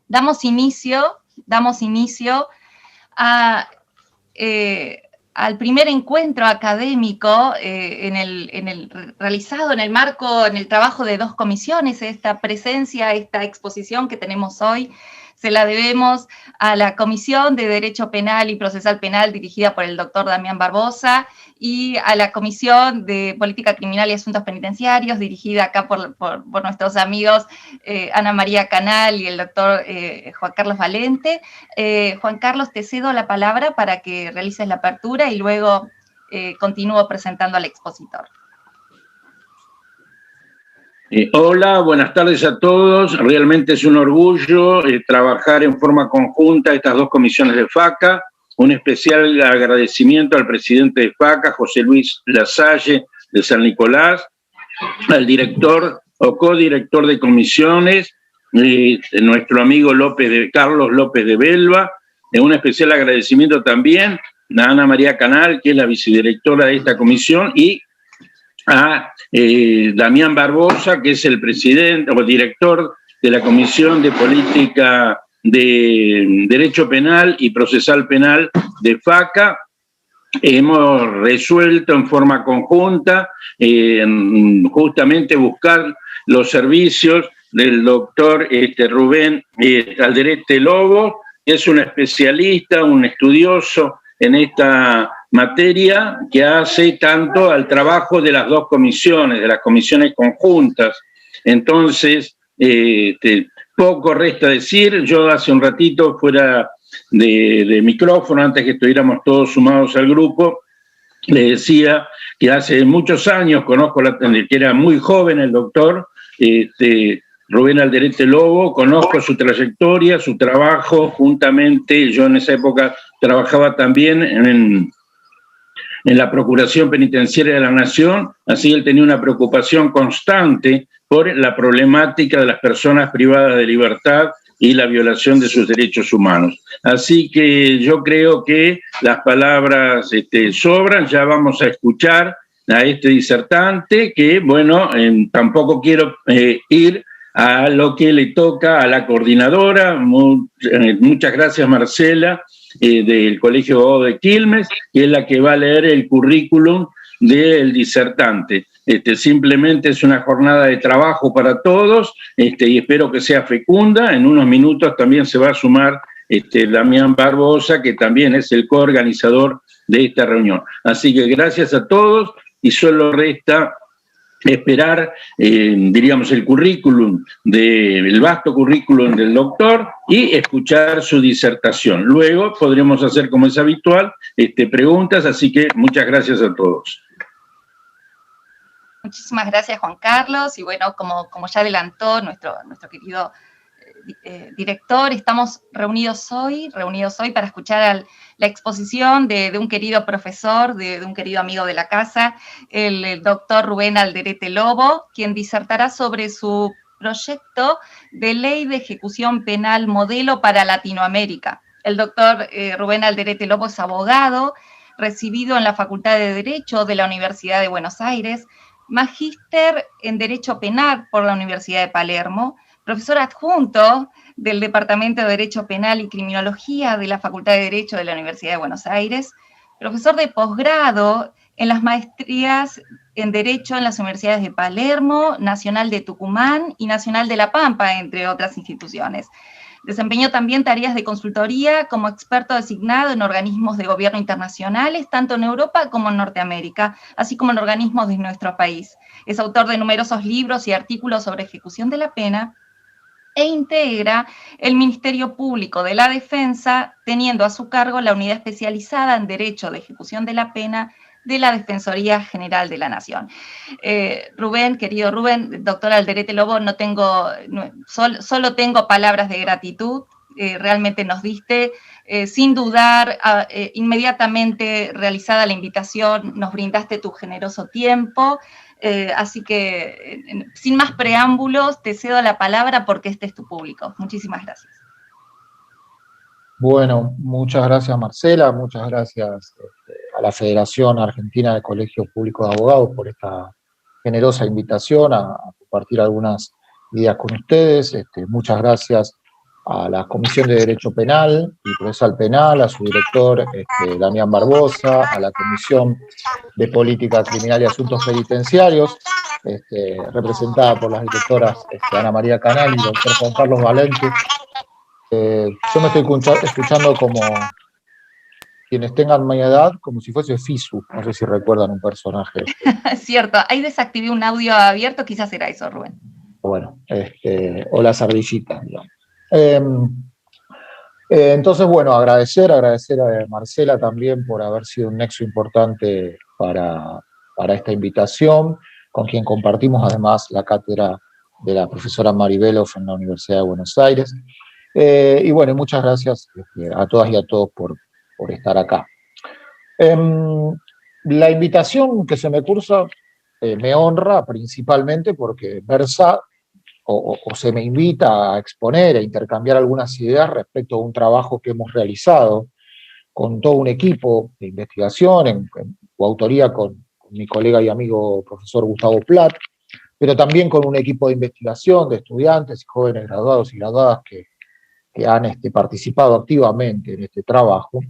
damos inicio a, al primer encuentro académico realizado en el marco, en el trabajo de 2 comisiones. Esta presencia, esta exposición que tenemos hoy, se la debemos a la Comisión de Derecho Penal y Procesal Penal, dirigida por el doctor Damián Barbosa, y a la Comisión de Política Criminal y Asuntos Penitenciarios, dirigida acá por nuestros amigos Ana María Canal y el doctor Juan Carlos Valente. Juan Carlos, te cedo la palabra para que realices la apertura y luego continúo presentando al expositor. Hola, buenas tardes a todos. Realmente es un orgullo trabajar en forma conjunta estas 2 comisiones de FACA. Un especial agradecimiento al presidente de FACA, José Luis Lasalle de San Nicolás, al director o codirector de comisiones, nuestro amigo Carlos López de Belva. Un especial agradecimiento también a Ana María Canal, que es la vicedirectora de esta comisión, y a Damián Barbosa, que es el presidente o director de la Comisión de Política de Derecho Penal y Procesal Penal de FACA. Hemos resuelto en forma conjunta justamente buscar los servicios del doctor Rubén Alderete Lobo, que es un especialista, un estudioso en esta materia, que hace tanto al trabajo de las 2 comisiones, de las comisiones conjuntas. Entonces, poco resta decir. Yo hace un ratito, fuera de micrófono, antes que estuviéramos todos sumados al grupo, le decía que hace muchos años conozco, que era muy joven el doctor Rubén Alderete Lobo, conozco su trayectoria, su trabajo, juntamente, yo en esa época trabajaba también en la Procuración Penitenciaria de la Nación, así él tenía una preocupación constante por la problemática de las personas privadas de libertad y la violación de sus derechos humanos. Así que yo creo que las palabras sobran. Ya vamos a escuchar a este disertante, que bueno, tampoco quiero ir a lo que le toca a la coordinadora. Muchas gracias, Marcela, del Colegio de Abogados de Quilmes, que es la que va a leer el currículum del disertante. Simplemente es una jornada de trabajo para todos, y espero que sea fecunda. En unos minutos también se va a sumar Damián Barbosa, que también es el coorganizador de esta reunión. Así que gracias a todos, y solo resta esperar, diríamos, el currículum, el vasto currículum del doctor, y escuchar su disertación. Luego podremos hacer, como es habitual, preguntas, así que muchas gracias a todos. Muchísimas gracias, Juan Carlos, y bueno, como ya adelantó nuestro querido director, estamos reunidos hoy para escuchar la exposición de un querido profesor, de un querido amigo de la casa, el doctor Rubén Alderete Lobo, quien disertará sobre su proyecto de ley de ejecución penal modelo para Latinoamérica. El doctor Rubén Alderete Lobo es abogado, recibido en la Facultad de Derecho de la Universidad de Buenos Aires, magíster en Derecho Penal por la Universidad de Palermo, profesor adjunto del Departamento de Derecho Penal y Criminología de la Facultad de Derecho de la Universidad de Buenos Aires, profesor de posgrado en las maestrías en Derecho en las universidades de Palermo, Nacional de Tucumán y Nacional de La Pampa, entre otras instituciones. Desempeñó también tareas de consultoría como experto designado en organismos de gobierno internacionales, tanto en Europa como en Norteamérica, así como en organismos de nuestro país. Es autor de numerosos libros y artículos sobre ejecución de la pena e integra el Ministerio Público de la Defensa, teniendo a su cargo la unidad especializada en Derecho de Ejecución de la Pena de la Defensoría General de la Nación. Rubén, querido Rubén, doctor Alderete Lobo, solo tengo palabras de gratitud. Realmente nos diste, sin dudar, inmediatamente realizada la invitación, nos brindaste tu generoso tiempo, así que sin más preámbulos, te cedo la palabra porque este es tu público. Muchísimas gracias. Bueno, muchas gracias, Marcela, muchas gracias a la Federación Argentina de Colegios Públicos de Abogados por esta generosa invitación a compartir algunas ideas con ustedes. Muchas gracias a la Comisión de Derecho Penal y Procesal Penal, a su director, Damián Barbosa, a la Comisión de Política Criminal y Asuntos Penitenciarios, representada por las directoras Ana María Canal y el doctor Juan Carlos Valente. Yo me estoy escuchando como quienes tengan mi edad, como si fuese Fisu, no sé si recuerdan un personaje. Es cierto, ahí desactivé un audio abierto, quizás era eso, Rubén. Bueno, o las ardillitas, digamos. Entonces, bueno, agradecer a Marcela también por haber sido un nexo importante para esta invitación, con quien compartimos además la cátedra de la profesora Mari Beloff en la Universidad de Buenos Aires. Y bueno, muchas gracias a todas y a todos por estar acá. La invitación que se me cursa me honra principalmente porque versa o se me invita a exponer, a intercambiar algunas ideas respecto a un trabajo que hemos realizado con todo un equipo de investigación, en coautoría con mi colega y amigo profesor Gustavo Platt, pero también con un equipo de investigación de estudiantes y jóvenes graduados y graduadas que han participado activamente en este trabajo,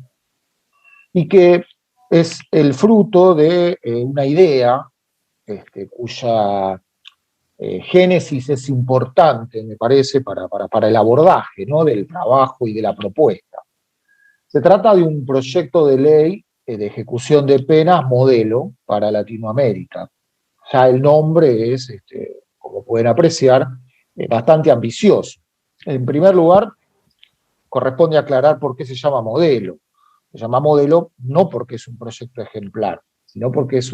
y que es el fruto de una idea cuya génesis es importante, me parece, para el abordaje, ¿no?, del trabajo y de la propuesta. Se trata de un proyecto de ley de ejecución de penas modelo para Latinoamérica. Ya el nombre es, como pueden apreciar, bastante ambicioso. En primer lugar, corresponde aclarar por qué se llama modelo. Se llama modelo no porque es un proyecto ejemplar, sino porque es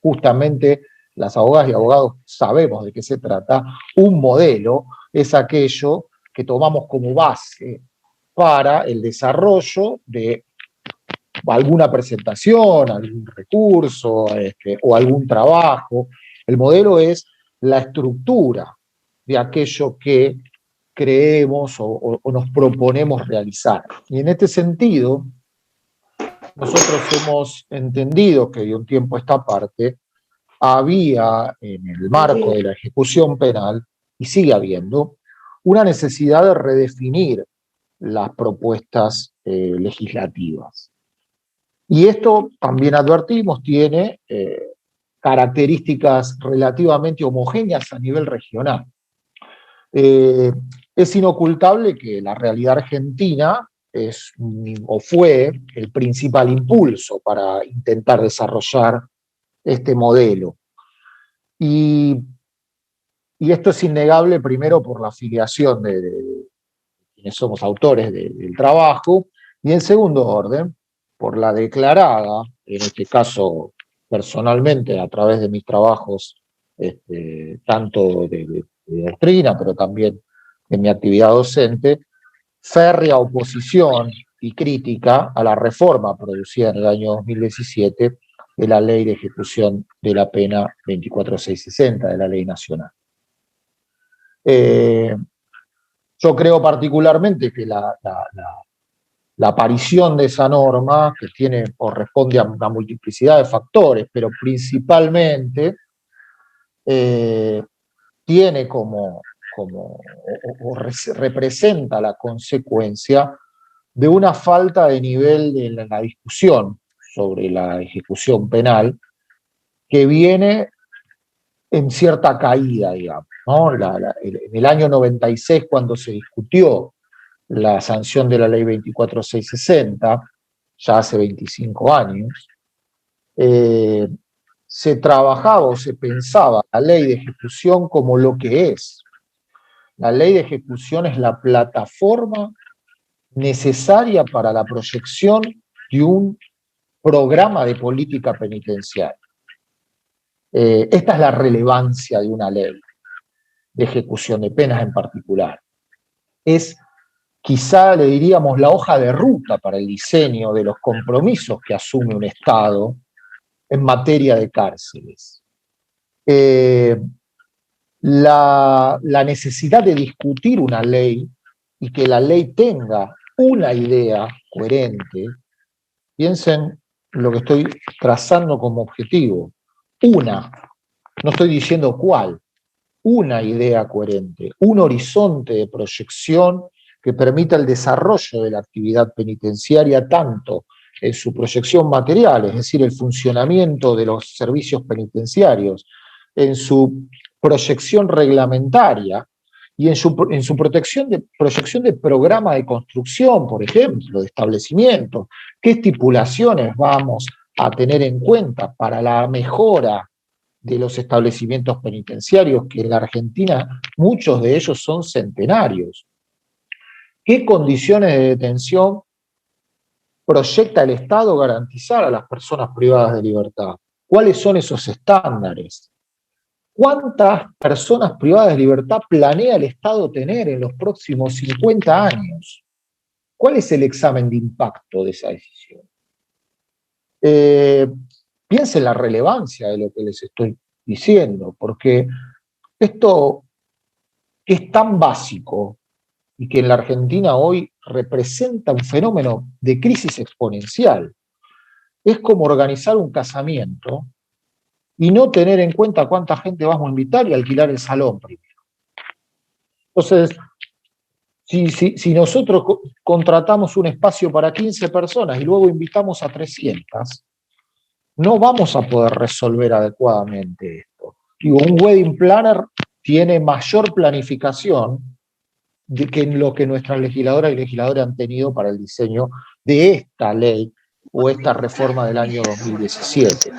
justamente, las abogadas y abogados sabemos de qué se trata, un modelo es aquello que tomamos como base para el desarrollo de alguna presentación, algún recurso o algún trabajo. El modelo es la estructura de aquello que creemos o nos proponemos realizar. Y en este sentido, nosotros hemos entendido que de un tiempo a esta parte había en el marco de la ejecución penal, y sigue habiendo, una necesidad de redefinir las propuestas legislativas. Y esto, también advertimos, tiene características relativamente homogéneas a nivel regional. Es inocultable que la realidad argentina es o fue el principal impulso para intentar desarrollar este modelo. Y esto es innegable primero por la afiliación de quienes somos autores del trabajo, y en segundo orden, por la declarada, en este caso personalmente a través de mis trabajos, tanto de doctrina, pero también en mi actividad docente, férrea oposición y crítica a la reforma producida en el año 2017 de la Ley de Ejecución de la Pena 24660, de la Ley Nacional. Yo creo particularmente que la aparición de esa norma, que corresponde a una multiplicidad de factores, pero principalmente tiene representa la consecuencia de una falta de nivel de la discusión sobre la ejecución penal, que viene en cierta caída, digamos, ¿no? En el año 96, cuando se discutió la sanción de la ley 24660, ya hace 25 años, se trabajaba o se pensaba la ley de ejecución como lo que es. La ley de ejecución es la plataforma necesaria para la proyección de un programa de política penitenciaria. Esta es la relevancia de una ley de ejecución de penas en particular. Es, quizá le diríamos, la hoja de ruta para el diseño de los compromisos que asume un Estado en materia de cárceles. La necesidad de discutir una ley y que la ley tenga una idea coherente, piensen lo que estoy trazando como objetivo, no estoy diciendo cuál, una idea coherente, un horizonte de proyección que permita el desarrollo de la actividad penitenciaria tanto en su proyección material, es decir, el funcionamiento de los servicios penitenciarios, en su proyección reglamentaria y en su proyección de programa de construcción, por ejemplo, de establecimientos, qué estipulaciones vamos a tener en cuenta para la mejora de los establecimientos penitenciarios, que en la Argentina muchos de ellos son centenarios. ¿Qué condiciones de detención proyecta el Estado garantizar a las personas privadas de libertad? ¿Cuáles son esos estándares? ¿Cuántas personas privadas de libertad planea el Estado tener en los próximos 50 años? ¿Cuál es el examen de impacto de esa decisión? Piensen la relevancia de lo que les estoy diciendo, porque esto que es tan básico y que en la Argentina hoy representa un fenómeno de crisis exponencial, es como organizar un casamiento y no tener en cuenta cuánta gente vamos a invitar y alquilar el salón primero. Entonces, si nosotros contratamos un espacio para 15 personas y luego invitamos a 300, no vamos a poder resolver adecuadamente esto. Digo, un wedding planner tiene mayor planificación que en lo que nuestras legisladoras y legisladores han tenido para el diseño de esta ley o esta reforma del año 2017.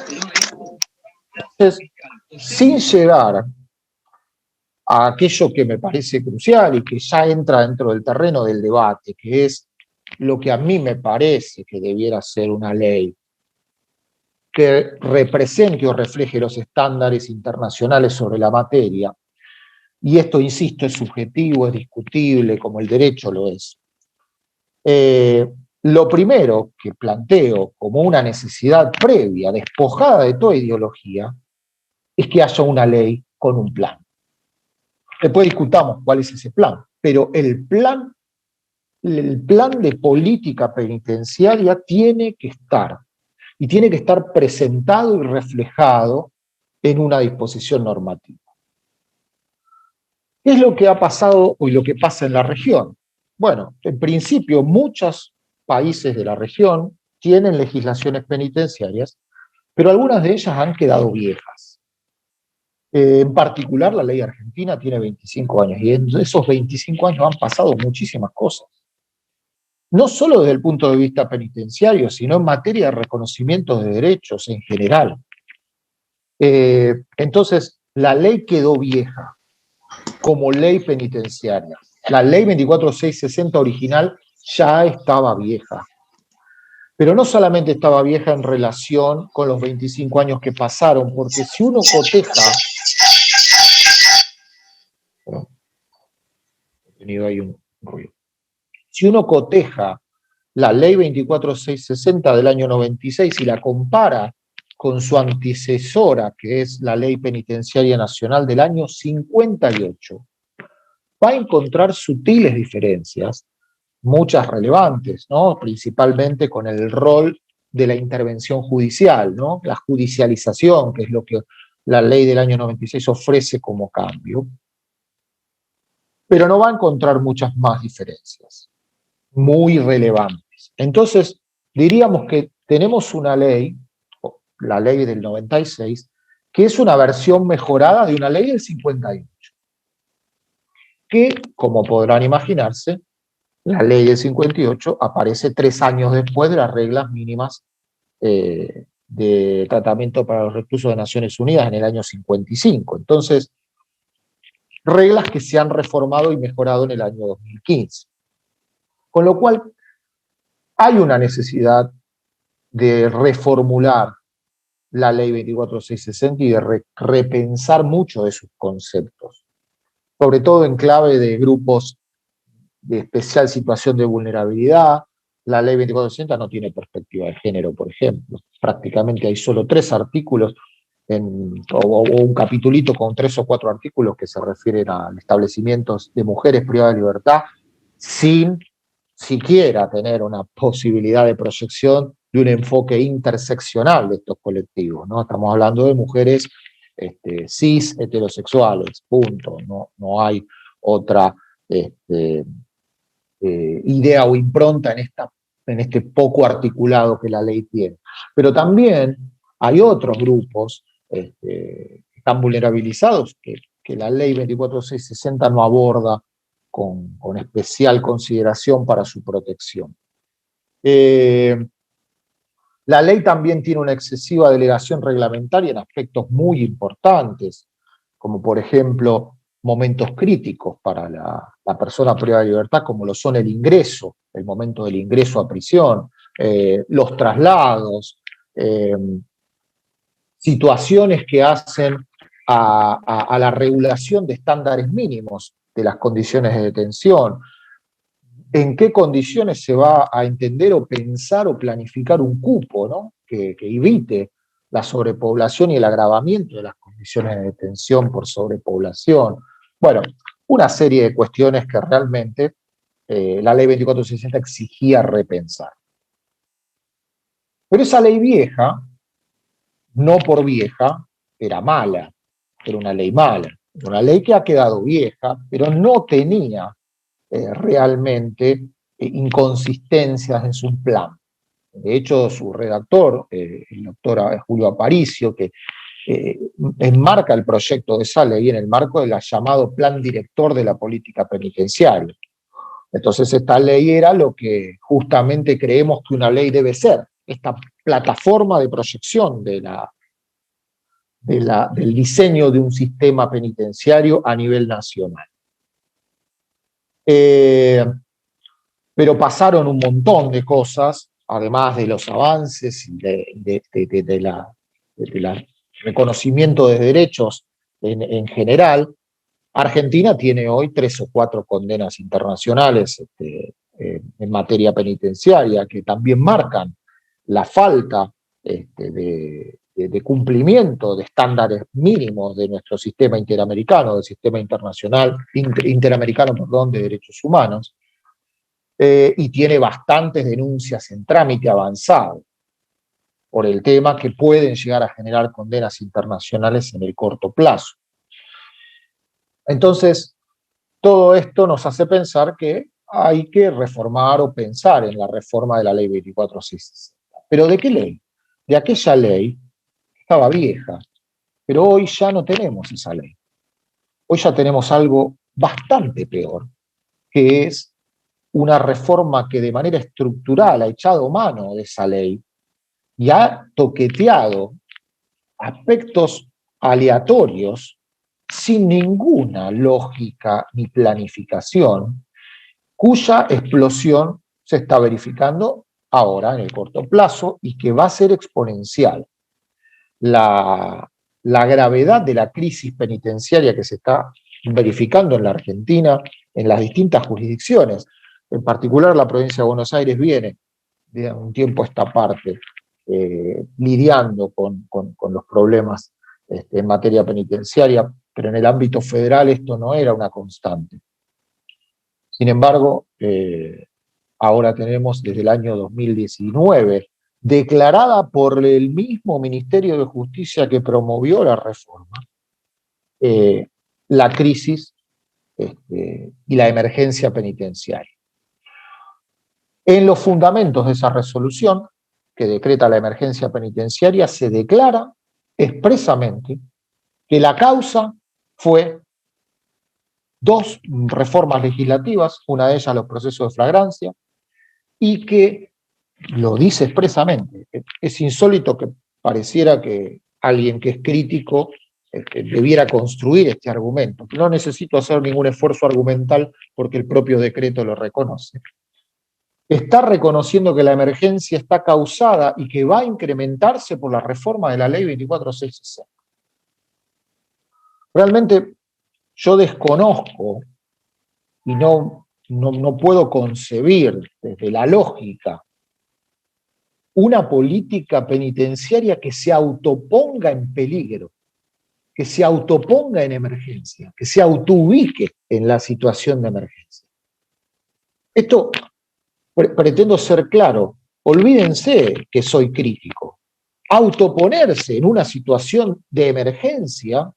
Entonces, sin llegar a aquello que me parece crucial y que ya entra dentro del terreno del debate, que es lo que a mí me parece que debiera ser una ley que represente o refleje los estándares internacionales sobre la materia, y esto, insisto, es subjetivo, es discutible, como el derecho lo es. Lo primero que planteo como una necesidad previa, despojada de toda ideología, es que haya una ley con un plan. Después discutamos cuál es ese plan, pero el plan de política penitenciaria tiene que estar, y tiene que estar presentado y reflejado en una disposición normativa. ¿Qué es lo que ha pasado y lo que pasa en la región? Bueno, en principio muchos países de la región tienen legislaciones penitenciarias, pero algunas de ellas han quedado viejas. En particular, la ley argentina tiene 25 años, y en esos 25 años han pasado muchísimas cosas. No solo desde el punto de vista penitenciario, sino en materia de reconocimiento de derechos en general. Entonces, la ley quedó vieja como ley penitenciaria. La ley 24660 original ya estaba vieja. Pero no solamente estaba vieja en relación con los 25 años que pasaron, porque si uno coteja... Hay un ruido. Si uno coteja la ley 24660 del año 96 y la compara con su antecesora, que es la Ley Penitenciaria Nacional del año 58, va a encontrar sutiles diferencias, muchas relevantes, ¿no? Principalmente con el rol de la intervención judicial, ¿no? La judicialización, que es lo que la ley del año 96 ofrece como cambio. Pero no va a encontrar muchas más diferencias, muy relevantes. Entonces, diríamos que tenemos una ley, la ley del 96, que es una versión mejorada de una ley del 58, que, como podrán imaginarse, la ley del 58 aparece 3 años después de las reglas mínimas de tratamiento para los reclusos de Naciones Unidas en el año 55. Entonces, reglas que se han reformado y mejorado en el año 2015. Con lo cual, hay una necesidad de reformular la ley 24660 y de repensar mucho de sus conceptos, sobre todo en clave de grupos de especial situación de vulnerabilidad. La ley 24660 no tiene perspectiva de género, por ejemplo. Prácticamente hay solo 3 artículos o un capitulito con 3 o 4 artículos que se refieren a establecimientos de mujeres privadas de libertad, sin siquiera tener una posibilidad de proyección de un enfoque interseccional de estos colectivos, ¿no? Estamos hablando de mujeres cis heterosexuales, punto. No hay otra idea o impronta en este poco articulado que la ley tiene. Pero también hay otros grupos que están vulnerabilizados que la ley 24660 no aborda con especial consideración para su protección. La ley también tiene una excesiva delegación reglamentaria en aspectos muy importantes, como por ejemplo momentos críticos para la persona privada de libertad, como lo son el ingreso, el momento del ingreso a prisión, los traslados, situaciones que hacen a la regulación de estándares mínimos de las condiciones de detención, en qué condiciones se va a entender o pensar o planificar un cupo, ¿no? que evite la sobrepoblación y el agravamiento de las condiciones de detención por sobrepoblación. Bueno, una serie de cuestiones que realmente la ley 2460 exigía repensar. Pero esa ley vieja, no por vieja, era mala, era una ley mala, una ley que ha quedado vieja, pero no tenía realmente inconsistencias en su plan. De hecho, su redactor, el doctor Julio Aparicio, que enmarca el proyecto de esa ley en el marco del llamado Plan Director de la Política Penitenciaria. Entonces, esta ley era lo que justamente creemos que una ley debe ser, esta plataforma de proyección del diseño de un sistema penitenciario a nivel nacional. Pero pasaron un montón de cosas, además de los avances y del reconocimiento de derechos en general. Argentina tiene hoy 3 o 4 condenas internacionales en materia penitenciaria que también marcan la falta de cumplimiento de estándares mínimos de nuestro sistema interamericano, del sistema interamericano de derechos humanos, y tiene bastantes denuncias en trámite avanzado por el tema que pueden llegar a generar condenas internacionales en el corto plazo. Entonces, todo esto nos hace pensar que hay que reformar o pensar en la reforma de la ley 24660. ¿Pero de qué ley? De aquella ley que estaba vieja, pero hoy ya no tenemos esa ley. Hoy ya tenemos algo bastante peor, que es una reforma que de manera estructural ha echado mano de esa ley y ha toqueteado aspectos aleatorios sin ninguna lógica ni planificación, cuya explosión se está verificando ahora en el corto plazo y que va a ser exponencial. La gravedad de la crisis penitenciaria que se está verificando en la Argentina, en las distintas jurisdicciones, en particular la provincia de Buenos Aires viene de un tiempo a esta parte lidiando con los problemas en materia penitenciaria, pero en el ámbito federal esto no era una constante. Sin embargo, ahora tenemos desde el año 2019, declarada por el mismo Ministerio de Justicia que promovió la reforma, la crisis y la emergencia penitenciaria. En los fundamentos de esa resolución, que decreta la emergencia penitenciaria, se declara expresamente que la causa fue 2 reformas legislativas, una de ellas los procesos de flagrancia, y que lo dice expresamente. Es insólito que pareciera que alguien que es crítico debiera construir este argumento. No necesito hacer ningún esfuerzo argumental porque el propio decreto lo reconoce. Está reconociendo que la emergencia está causada y que va a incrementarse por la reforma de la ley 24660. Realmente yo desconozco y no puedo concebir desde la lógica una política penitenciaria que se autoponga en peligro, que se autoponga en emergencia, que se autoubique en la situación de emergencia. Esto, pretendo ser claro, olvídense que soy crítico. Autoponerse en una situación de emergencia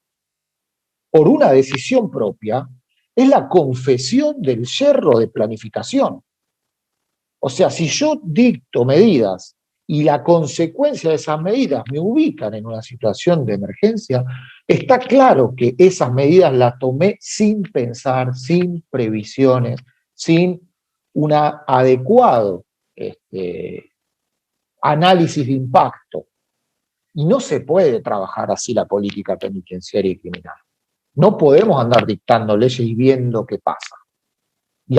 por una decisión propia es la confesión del yerro de planificación. O sea, si yo dicto medidas y la consecuencia de esas medidas me ubican en una situación de emergencia, está claro que esas medidas las tomé sin pensar, sin previsiones, sin un adecuado análisis de impacto. Y no se puede trabajar así la política penitenciaria y criminal. No podemos andar dictando leyes y viendo qué pasa. Y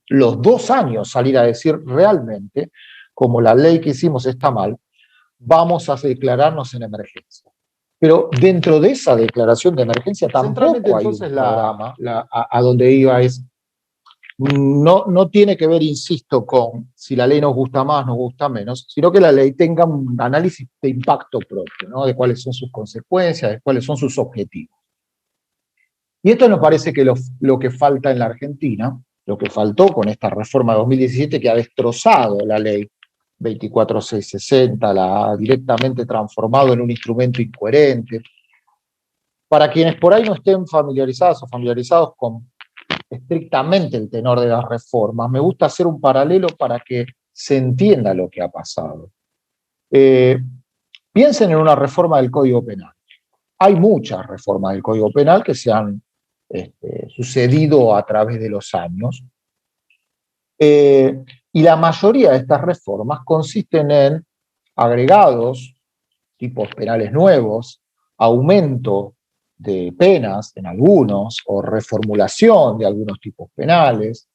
los 2 años salir a decir realmente, como la ley que hicimos está mal, vamos a declararnos en emergencia. Pero dentro de esa declaración de emergencia tampoco hay un programa. A donde iba es, no tiene que ver, insisto, con si la ley nos gusta más, nos gusta menos, sino que la ley tenga un análisis de impacto propio, ¿no? De cuáles son sus consecuencias, de cuáles son sus objetivos. Y esto nos parece que lo que falta en la Argentina, lo que faltó con esta reforma de 2017 que ha destrozado la ley 24660, la ha directamente transformado en un instrumento incoherente. Para quienes por ahí no estén familiarizados o familiarizados con estrictamente el tenor de las reformas, me gusta hacer un paralelo para que se entienda lo que ha pasado. Piensen en una reforma del Código Penal. Hay muchas reformas del Código Penal que se han sucedido a través de los años. Y la mayoría de estas reformas consisten en agregados, tipos penales nuevos, aumento de penas en algunos, o reformulación de algunos tipos penales.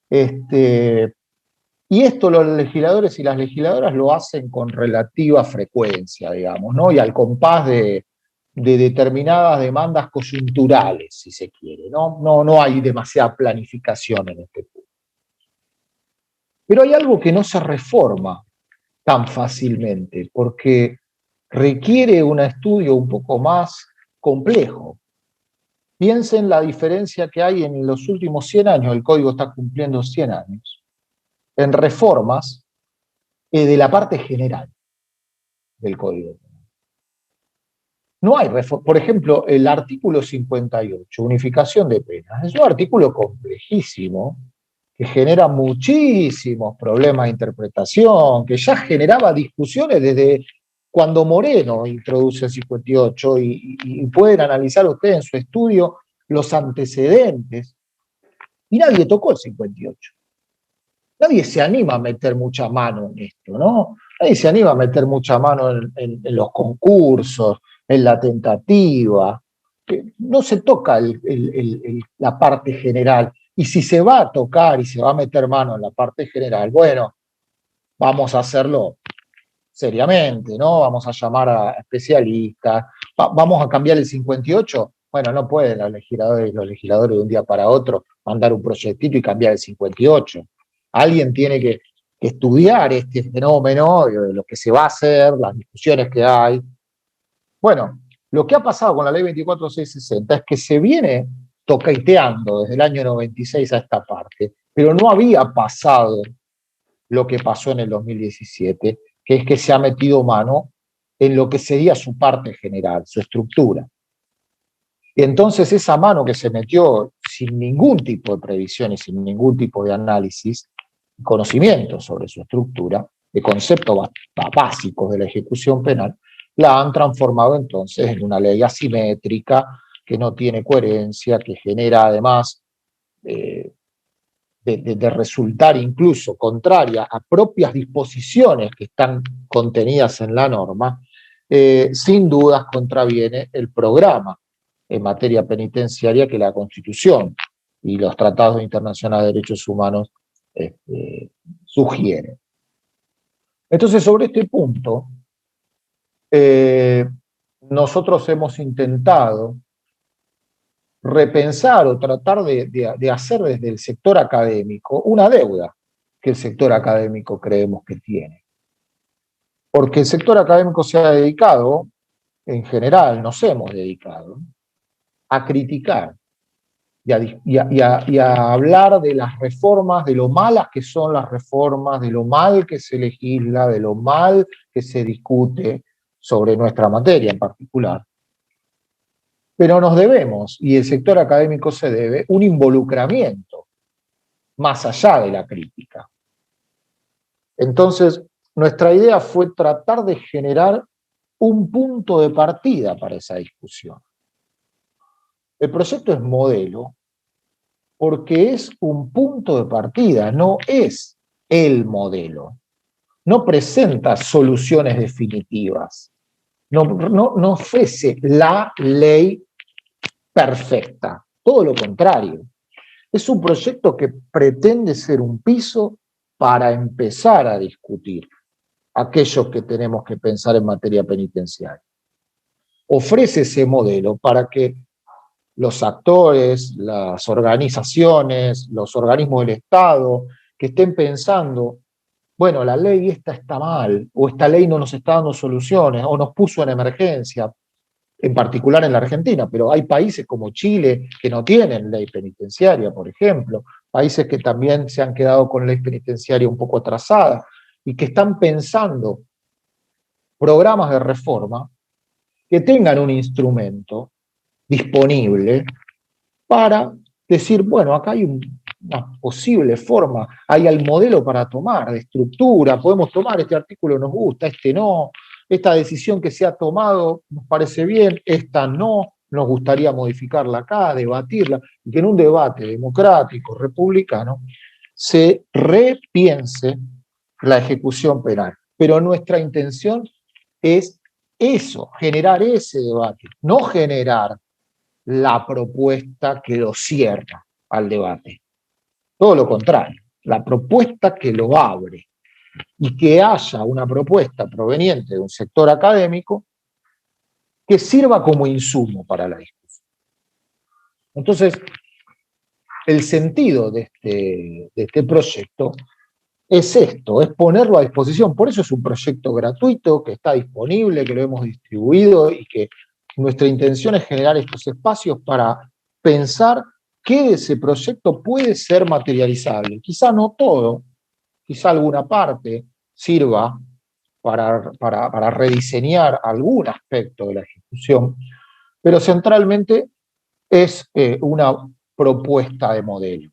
Y esto los legisladores y las legisladoras lo hacen con relativa frecuencia, digamos, ¿no? Y al compás de determinadas demandas coyunturales, si se quiere, ¿no? No hay demasiada planificación en este punto. Pero hay algo que no se reforma tan fácilmente, porque requiere un estudio un poco más complejo. Piensen la diferencia que hay en los últimos 100 años, el Código está cumpliendo 100 años, en reformas de la parte general del Código. No hay reforma. Por ejemplo, el artículo 58, unificación de penas, es un artículo complejísimo que genera muchísimos problemas de interpretación, que ya generaba discusiones desde cuando Moreno introduce el 58 y pueden analizar ustedes en su estudio los antecedentes. Y nadie tocó el 58. Nadie se anima a meter mucha mano en esto, ¿no? Nadie se anima a meter mucha mano en los concursos, en la tentativa. No se toca la parte general. Y si se va a tocar y se va a meter mano en la parte general, bueno, vamos a hacerlo seriamente, ¿no? Vamos a llamar a especialistas, vamos a cambiar el 58. Bueno, no pueden los legisladores de un día para otro mandar un proyectito y cambiar el 58. Alguien tiene que estudiar este fenómeno, lo que se va a hacer, las discusiones que hay. Bueno, lo que ha pasado con la ley 24660 es que se viene toqueteando desde el año 96 a esta parte, pero no había pasado lo que pasó en el 2017, que es que se ha metido mano en lo que sería su parte general, su estructura. Y entonces esa mano que se metió sin ningún tipo de previsión y sin ningún tipo de análisis, conocimiento sobre su estructura, de conceptos básicos de la ejecución penal, la han transformado entonces en una ley asimétrica, que no tiene coherencia, que genera además de resultar incluso contraria a propias disposiciones que están contenidas en la norma, sin dudas contraviene el programa en materia penitenciaria que la Constitución y los tratados internacionales de derechos humanos sugieren. Entonces, sobre este punto, nosotros hemos intentado repensar o tratar de hacer desde el sector académico una deuda que el sector académico creemos que tiene. Porque el sector académico se ha dedicado, en general nos hemos dedicado, a criticar y a hablar de las reformas, de lo malas que son las reformas, de lo mal que se legisla, de lo mal que se discute sobre nuestra materia en particular. Pero nos debemos, y el sector académico se debe, un involucramiento más allá de la crítica. Entonces, nuestra idea fue tratar de generar un punto de partida para esa discusión. El proyecto es modelo porque es un punto de partida, no es el modelo. No presenta soluciones definitivas. No ofrece la ley perfecta. Todo lo contrario. Es un proyecto que pretende ser un piso para empezar a discutir aquello que tenemos que pensar en materia penitenciaria. Ofrece ese modelo para que los actores, las organizaciones, los organismos del Estado, que estén pensando, bueno, la ley esta está mal, o esta ley no nos está dando soluciones, o nos puso en emergencia, en particular en la Argentina, pero hay países como Chile que no tienen ley penitenciaria, por ejemplo, países que también se han quedado con ley penitenciaria un poco atrasada, y que están pensando programas de reforma que tengan un instrumento disponible para decir, bueno, acá hay una posible forma, hay el modelo para tomar, de estructura, podemos tomar este artículo, nos gusta, este no, esta decisión que se ha tomado nos parece bien, esta no, nos gustaría modificarla acá, debatirla, y que en un debate democrático, republicano, se repiense la ejecución penal. Pero nuestra intención es eso, generar ese debate, no generar la propuesta que lo cierra al debate. Todo lo contrario, la propuesta que lo abre y que haya una propuesta proveniente de un sector académico que sirva como insumo para la discusión. Entonces, el sentido de este proyecto es esto, es ponerlo a disposición. Por eso es un proyecto gratuito, que está disponible, que lo hemos distribuido y que nuestra intención es generar estos espacios para pensar qué de ese proyecto puede ser materializable. Quizá no todo, quizá alguna parte sirva para rediseñar algún aspecto de la ejecución, pero centralmente es una propuesta de modelo,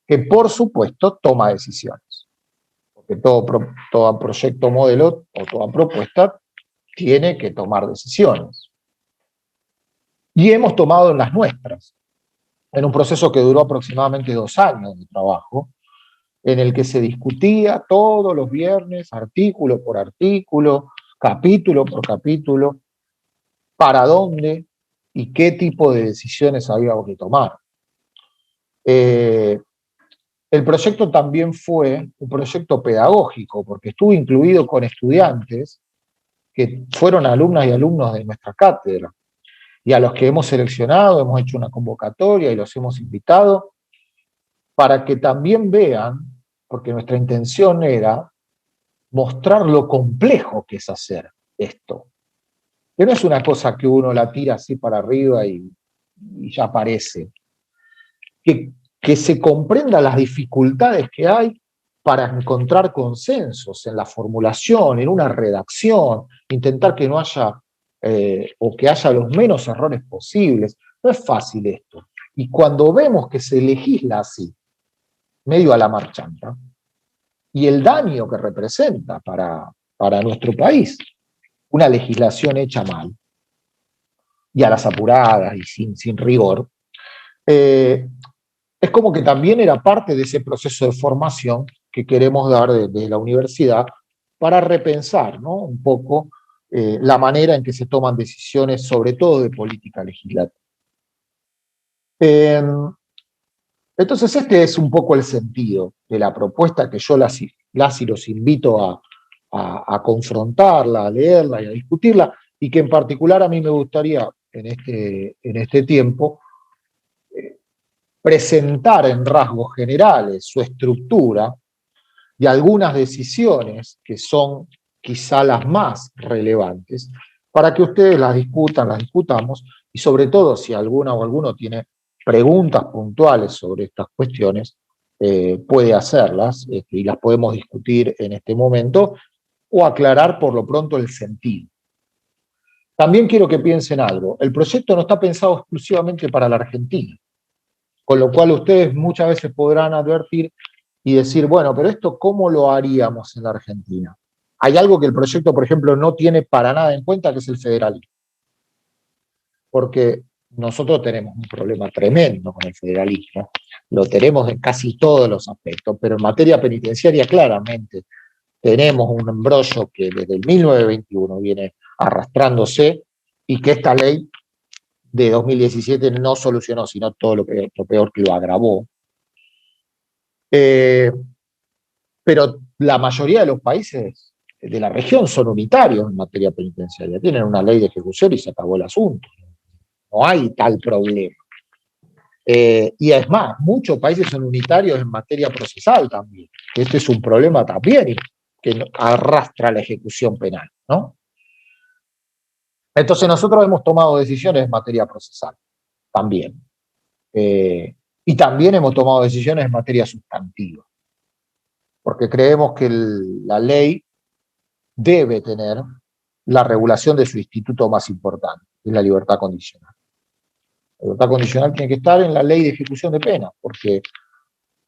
que por supuesto toma decisiones. Porque todo proyecto modelo o toda propuesta tiene que tomar decisiones. Y hemos tomado las nuestras, en un proceso que duró aproximadamente 2 años de trabajo, en el que se discutía todos los viernes, artículo por artículo, capítulo por capítulo, para dónde y qué tipo de decisiones habíamos que tomar. El proyecto también fue un proyecto pedagógico, porque estuvo incluido con estudiantes que fueron alumnas y alumnos de nuestra cátedra, y a los que hemos seleccionado, hemos hecho una convocatoria y los hemos invitado para que también vean, porque nuestra intención era mostrar lo complejo que es hacer esto. Que no es una cosa que uno la tira así para arriba y ya aparece. Que se comprendan las dificultades que hay para encontrar consensos en la formulación, en una redacción, intentar que no haya, o que haya los menos errores posibles. No es fácil esto. Y cuando vemos que se legisla así, medio a la marchanta, y el daño que representa para nuestro país, una legislación hecha mal, y a las apuradas y sin rigor, es como que también era parte de ese proceso de formación que queremos dar desde la universidad para repensar, ¿no?, un poco la manera en que se toman decisiones, sobre todo de política legislativa. Entonces este es un poco el sentido de la propuesta, que yo las y los invito a confrontarla, a leerla y a discutirla, y que en particular a mí me gustaría en este tiempo presentar en rasgos generales su estructura y algunas decisiones que son quizá las más relevantes, para que ustedes las discutan, las discutamos, y sobre todo si alguna o alguno tiene preguntas puntuales sobre estas cuestiones, puede hacerlas, y las podemos discutir en este momento, o aclarar por lo pronto el sentido. También quiero que piensen algo. El proyecto no está pensado exclusivamente para la Argentina, con lo cual ustedes muchas veces podrán advertir y decir, bueno, pero esto ¿cómo lo haríamos en la Argentina? Hay algo que el proyecto, por ejemplo, no tiene para nada en cuenta, que es el federalismo. Porque nosotros tenemos un problema tremendo con el federalismo, lo tenemos en casi todos los aspectos, pero en materia penitenciaria claramente tenemos un embrollo que desde el 1921 viene arrastrándose y que esta ley de 2017 no solucionó, sino todo lo peor que lo agravó. Pero la mayoría de los países de la región son unitarios en materia penitenciaria, tienen una ley de ejecución y se acabó el asunto. No hay tal problema. Y es más, muchos países son unitarios en materia procesal también. Este es un problema también que arrastra la ejecución penal, ¿no? Entonces nosotros hemos tomado decisiones en materia procesal también. Y también hemos tomado decisiones en materia sustantiva. Porque creemos que la ley debe tener la regulación de su instituto más importante, que es la libertad condicional. La libertad condicional tiene que estar en la ley de ejecución de pena, porque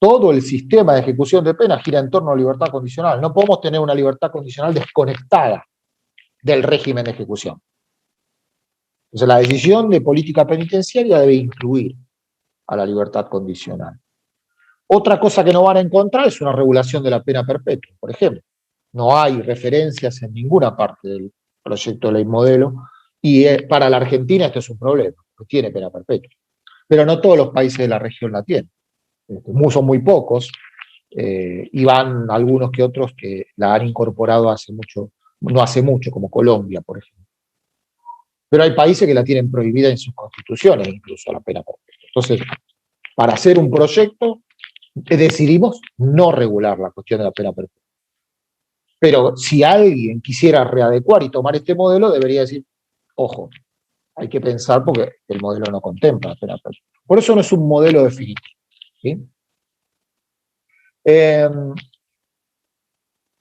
todo el sistema de ejecución de pena gira en torno a la libertad condicional. No podemos tener una libertad condicional desconectada del régimen de ejecución. Entonces la decisión de política penitenciaria debe incluir a la libertad condicional. Otra cosa que no van a encontrar es una regulación de la pena perpetua, por ejemplo. No hay referencias en ninguna parte del proyecto de ley modelo, y para la Argentina esto es un problema, porque tiene pena perpetua. Pero no todos los países de la región la tienen. Son muy pocos, y van algunos que otros que la han incorporado no hace mucho, como Colombia, por ejemplo. Pero hay países que la tienen prohibida en sus constituciones, incluso la pena perpetua. Entonces, para hacer un proyecto, decidimos no regular la cuestión de la pena perpetua. Pero si alguien quisiera readecuar y tomar este modelo, debería decir, ojo, hay que pensar porque el modelo no contempla la pena perpetua. Por eso no es un modelo definitivo, ¿sí?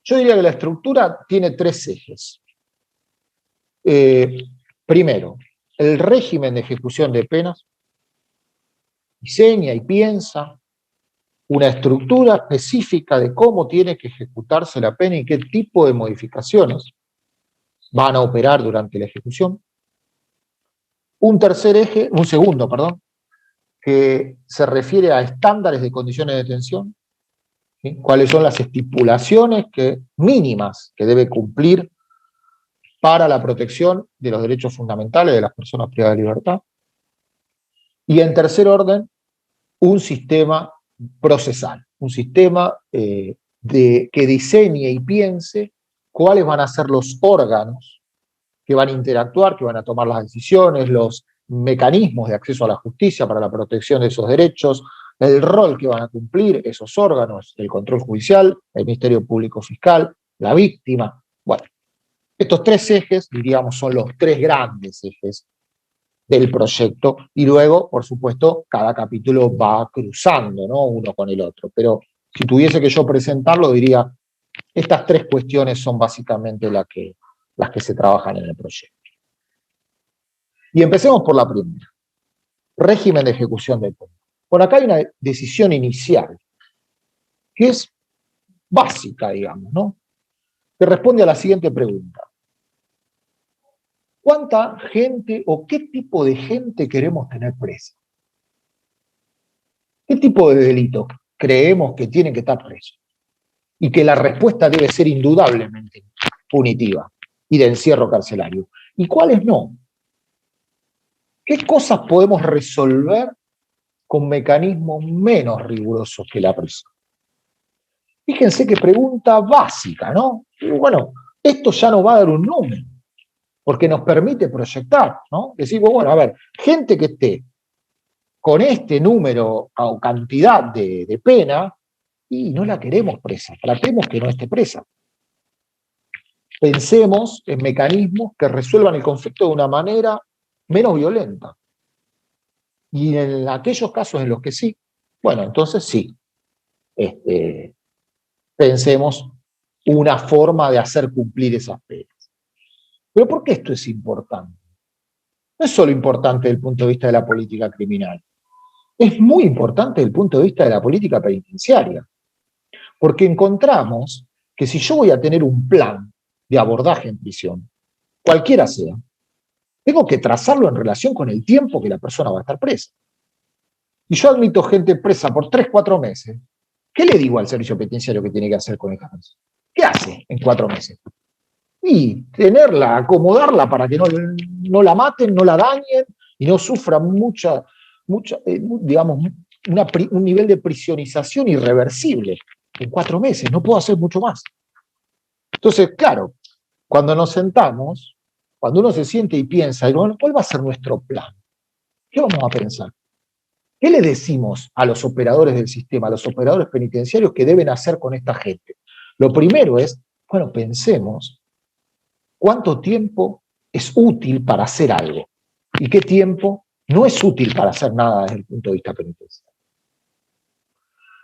Yo diría que la estructura tiene 3 ejes. Primero, el régimen de ejecución de penas diseña y piensa una estructura específica de cómo tiene que ejecutarse la pena y qué tipo de modificaciones van a operar durante la ejecución. Un segundo, que se refiere a estándares de condiciones de detención, ¿sí? Cuáles son las estipulaciones mínimas que debe cumplir para la protección de los derechos fundamentales de las personas privadas de libertad. Y en tercer orden, un sistema procesal, un sistema que diseñe y piense cuáles van a ser los órganos que van a interactuar, que van a tomar las decisiones, los mecanismos de acceso a la justicia para la protección de esos derechos, el rol que van a cumplir esos órganos, el control judicial, el Ministerio Público Fiscal, la víctima. Bueno, estos 3 ejes, diríamos, son los 3 grandes ejes del proyecto, y luego, por supuesto, cada capítulo va cruzando, ¿no?, uno con el otro. Pero si tuviese que yo presentarlo, diría, estas 3 cuestiones son básicamente las que se trabajan en el proyecto. Y empecemos por la primera, régimen de ejecución de pena. Por acá hay una decisión inicial, que es básica, digamos, ¿no?, que responde a la siguiente pregunta. ¿Cuánta gente o qué tipo de gente queremos tener presa? ¿Qué tipo de delitos creemos que tienen que estar presos? Y que la respuesta debe ser indudablemente punitiva y de encierro carcelario. ¿Y cuáles no? ¿Qué cosas podemos resolver con mecanismos menos rigurosos que la prisión? Fíjense qué pregunta básica, ¿no? Y bueno, esto ya nos va a dar un número, porque nos permite proyectar, ¿no? Decimos, bueno, a ver, gente que esté con este número o cantidad de pena, y no la queremos presa, tratemos que no esté presa. Pensemos en mecanismos que resuelvan el conflicto de una manera menos violenta. Y en aquellos casos en los que sí, bueno, entonces sí, pensemos una forma de hacer cumplir esas penas. Pero ¿por qué esto es importante? no es solo importante desde el punto de vista de la política criminal, es muy importante desde el punto de vista de la política penitenciaria, porque encontramos que si yo voy a tener un plan de abordaje en prisión, cualquiera sea, tengo que trazarlo en relación con el tiempo que la persona va a estar presa. Y yo admito gente presa por 3, 4 meses, ¿qué le digo al servicio penitenciario que tiene que hacer con esa persona? ¿Qué hace en 4 meses? Y tenerla, acomodarla para que no la maten, no la dañen y no sufra digamos, un nivel de prisionización irreversible. En 4 meses, no puedo hacer mucho más. Entonces, claro, cuando nos sentamos, cuando uno se siente y piensa, bueno, ¿cuál va a ser nuestro plan? ¿Qué vamos a pensar? ¿Qué le decimos a los operadores del sistema, a los operadores penitenciarios que deben hacer con esta gente? Lo primero es, bueno, pensemos cuánto tiempo es útil para hacer algo y qué tiempo no es útil para hacer nada desde el punto de vista penitenciario.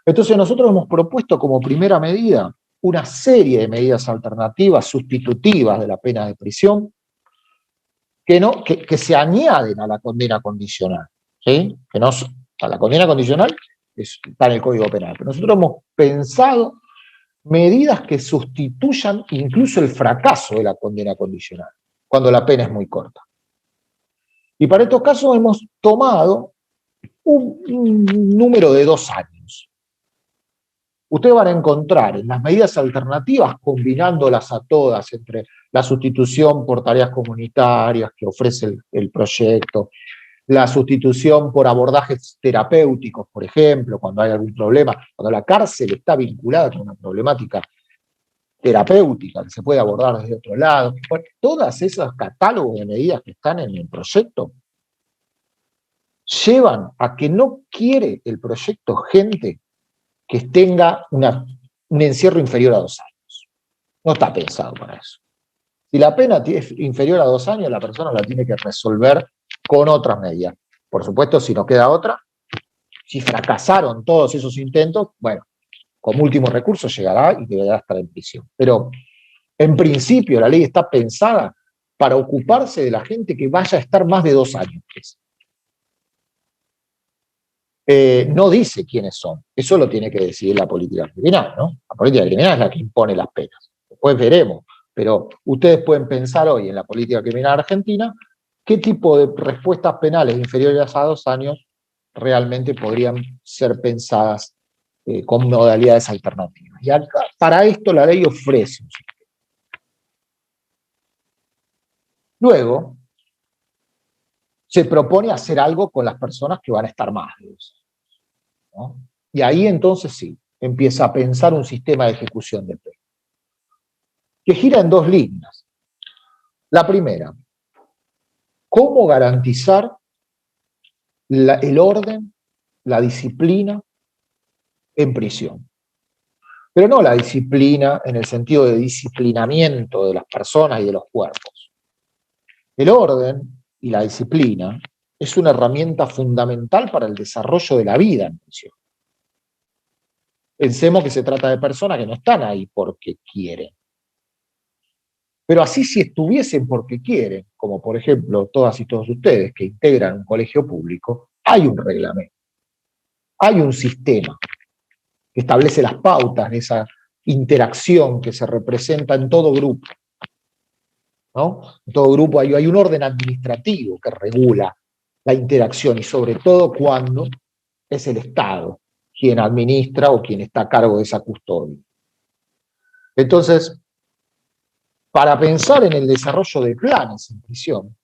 Entonces nosotros hemos propuesto como primera medida una serie de medidas alternativas sustitutivas de la pena de prisión que se añaden a la condena condicional. ¿Sí? Que no, a la condena condicional está en el Código Penal, pero nosotros hemos pensado medidas que sustituyan incluso el fracaso de la condena condicional, cuando la pena es muy corta. Y para estos casos hemos tomado un número de 2 años. Ustedes van a encontrar en las medidas alternativas, combinándolas a todas, entre la sustitución por tareas comunitarias que ofrece el proyecto, la sustitución por abordajes terapéuticos, por ejemplo, cuando hay algún problema, cuando la cárcel está vinculada con una problemática terapéutica que se puede abordar desde otro lado. Bueno, todos esos catálogos de medidas que están en el proyecto llevan a que no quiere el proyecto gente que tenga un encierro inferior a 2 años. No está pensado para eso. Si la pena es inferior a 2 años, la persona la tiene que resolver con otras medidas. Por supuesto, si no queda otra, si fracasaron todos esos intentos, bueno, como último recurso llegará y deberá estar en prisión. Pero, en principio, la ley está pensada para ocuparse de la gente que vaya a estar más de 2 años presa. No dice quiénes son. Eso lo tiene que decidir la política criminal, ¿no? La política criminal es la que impone las penas. Después veremos. Pero ustedes pueden pensar hoy en la política criminal argentina qué tipo de respuestas penales inferiores a 2 años realmente podrían ser pensadas con modalidades alternativas. Y acá, para esto la ley ofrece un sistema. Luego, se propone hacer algo con las personas que van a estar más de 2 años, ¿no? Y ahí entonces sí, empieza a pensar un sistema de ejecución de pena, que gira en 2 líneas. La primera, ¿cómo garantizar el orden, la disciplina en prisión? Pero no la disciplina en el sentido de disciplinamiento de las personas y de los cuerpos. El orden y la disciplina es una herramienta fundamental para el desarrollo de la vida en prisión. Pensemos que se trata de personas que no están ahí porque quieren. Pero así si estuviesen porque quieren, como por ejemplo todas y todos ustedes que integran un colegio público, hay un reglamento, hay un sistema que establece las pautas de esa interacción que se representa en todo grupo, ¿no? En todo grupo hay un orden administrativo que regula la interacción y sobre todo cuando es el Estado quien administra o quien está a cargo de esa custodia. Entonces, para pensar en el desarrollo de planes en prisión,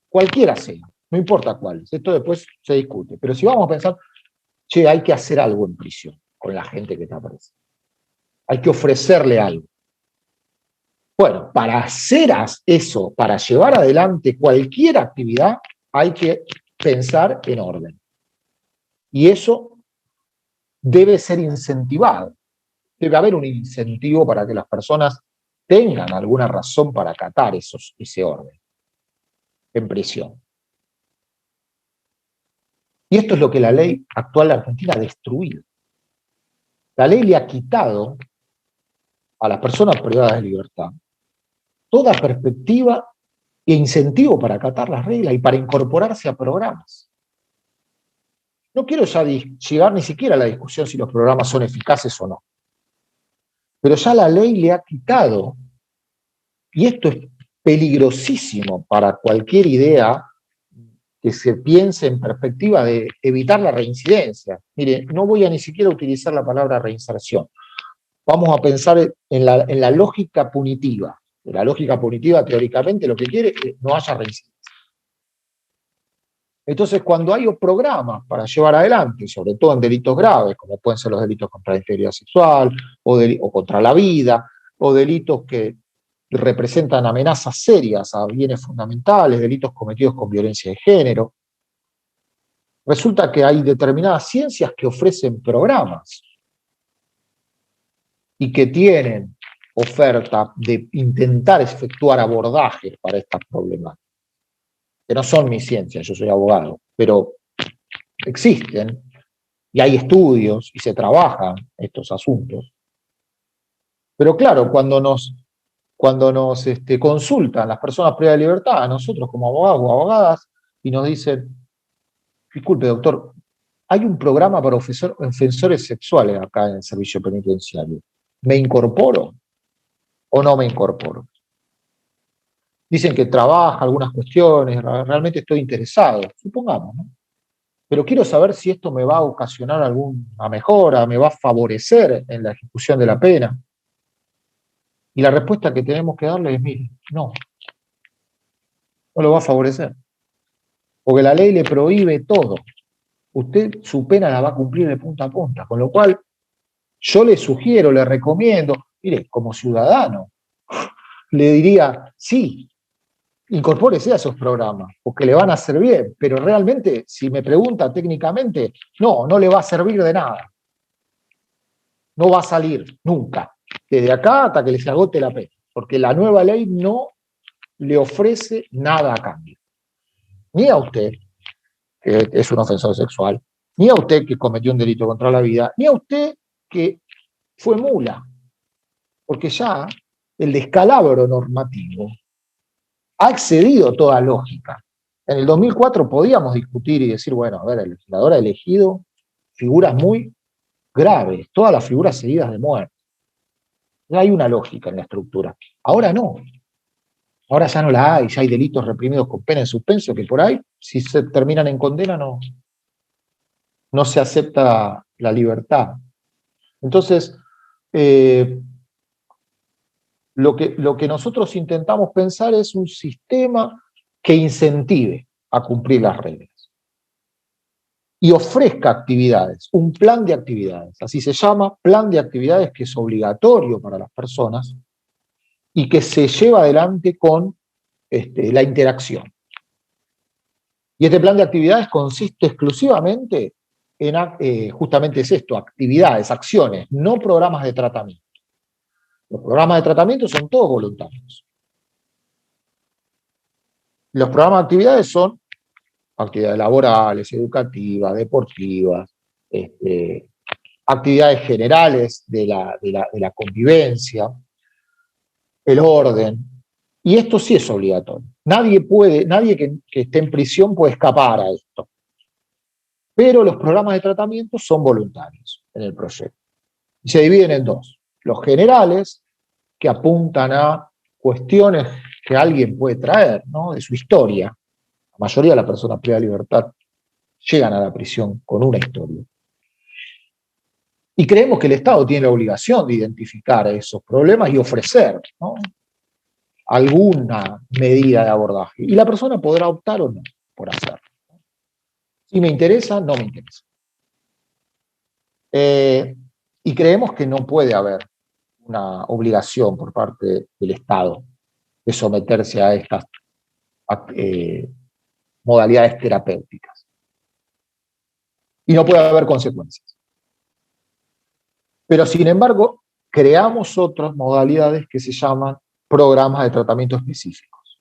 cualquiera sea, no importa cuáles, esto después se discute, pero si vamos a pensar, che, hay que hacer algo en prisión con la gente que está presa. Hay que ofrecerle algo. Bueno, para hacer eso, para llevar adelante cualquier actividad, hay que pensar en orden. Y eso debe ser incentivado. Debe haber un incentivo para que las personas tengan alguna razón para acatar ese orden en prisión. Y esto es lo que la ley actual de Argentina ha destruido. La ley le ha quitado a las personas privadas de libertad toda perspectiva e incentivo para acatar las reglas y para incorporarse a programas. No quiero ya llegar ni siquiera a la discusión si los programas son eficaces o no. Pero ya la ley le ha quitado, y esto es peligrosísimo para cualquier idea que se piense en perspectiva de evitar la reincidencia. Mire, no voy a ni siquiera utilizar la palabra reinserción. Vamos a pensar en la lógica punitiva. La lógica punitiva, teóricamente, lo que quiere es que no haya reincidencia. Entonces, cuando hay programas para llevar adelante, sobre todo en delitos graves, como pueden ser los delitos contra la integridad sexual, o contra la vida, o delitos que representan amenazas serias a bienes fundamentales, delitos cometidos con violencia de género, resulta que hay determinadas ciencias que ofrecen programas y que tienen oferta de intentar efectuar abordajes para estas problemáticas, que no son mi ciencia, yo soy abogado, pero existen y hay estudios y se trabajan estos asuntos. Pero claro, cuando nos consultan las personas privadas de libertad, a nosotros como abogados o abogadas, y nos dicen, disculpe doctor, hay un programa para ofensores sexuales acá en el servicio penitenciario. ¿Me incorporo o no me incorporo? Dicen que trabaja algunas cuestiones, realmente estoy interesado, supongamos, ¿no? Pero quiero saber si esto me va a ocasionar alguna mejora, me va a favorecer en la ejecución de la pena. Y la respuesta que tenemos que darle es, mire, no lo va a favorecer. Porque la ley le prohíbe todo. Usted su pena la va a cumplir de punta a punta, con lo cual yo le sugiero, le recomiendo, mire, como ciudadano, le diría, sí, incorpórese a esos programas, porque le van a hacer bien, pero realmente, si me pregunta técnicamente, no le va a servir de nada. No va a salir nunca, desde acá hasta que les agote la pena, porque la nueva ley no le ofrece nada a cambio. Ni a usted, que es un ofensor sexual, ni a usted que cometió un delito contra la vida, ni a usted que fue mula, porque ya el descalabro normativo ha excedido toda lógica. En el 2004 podíamos discutir y decir, bueno, a ver, el legislador ha elegido figuras muy graves, todas las figuras seguidas de muerte. Ya hay una lógica en la estructura. Ahora no. Ahora ya no la hay, ya hay delitos reprimidos con pena en suspenso, que por ahí, si se terminan en condena, no se acepta la libertad. Entonces, lo que nosotros intentamos pensar es un sistema que incentive a cumplir las reglas y ofrezca actividades, un plan de actividades, así se llama, plan de actividades que es obligatorio para las personas y que se lleva adelante con la interacción. Y este plan de actividades consiste exclusivamente en, justamente es esto, actividades, acciones, no programas de tratamiento. Los programas de tratamiento son todos voluntarios. Los programas de actividades son actividades laborales, educativas, deportivas, actividades generales de la convivencia, el orden, y esto sí es obligatorio. Nadie que esté en prisión puede escapar a esto. Pero los programas de tratamiento son voluntarios en el proyecto. Y se dividen en dos. Los generales, que apuntan a cuestiones que alguien puede traer, ¿no?, de su historia. La mayoría de las personas privadas de libertad llegan a la prisión con una historia. Y creemos que el Estado tiene la obligación de identificar esos problemas y ofrecer, ¿no?, alguna medida de abordaje. Y la persona podrá optar o no por hacerlo. Si me interesa, no me interesa. Y creemos que no puede haber una obligación por parte del Estado de someterse a estas modalidades terapéuticas. Y no puede haber consecuencias. Pero, sin embargo, creamos otras modalidades que se llaman programas de tratamiento específicos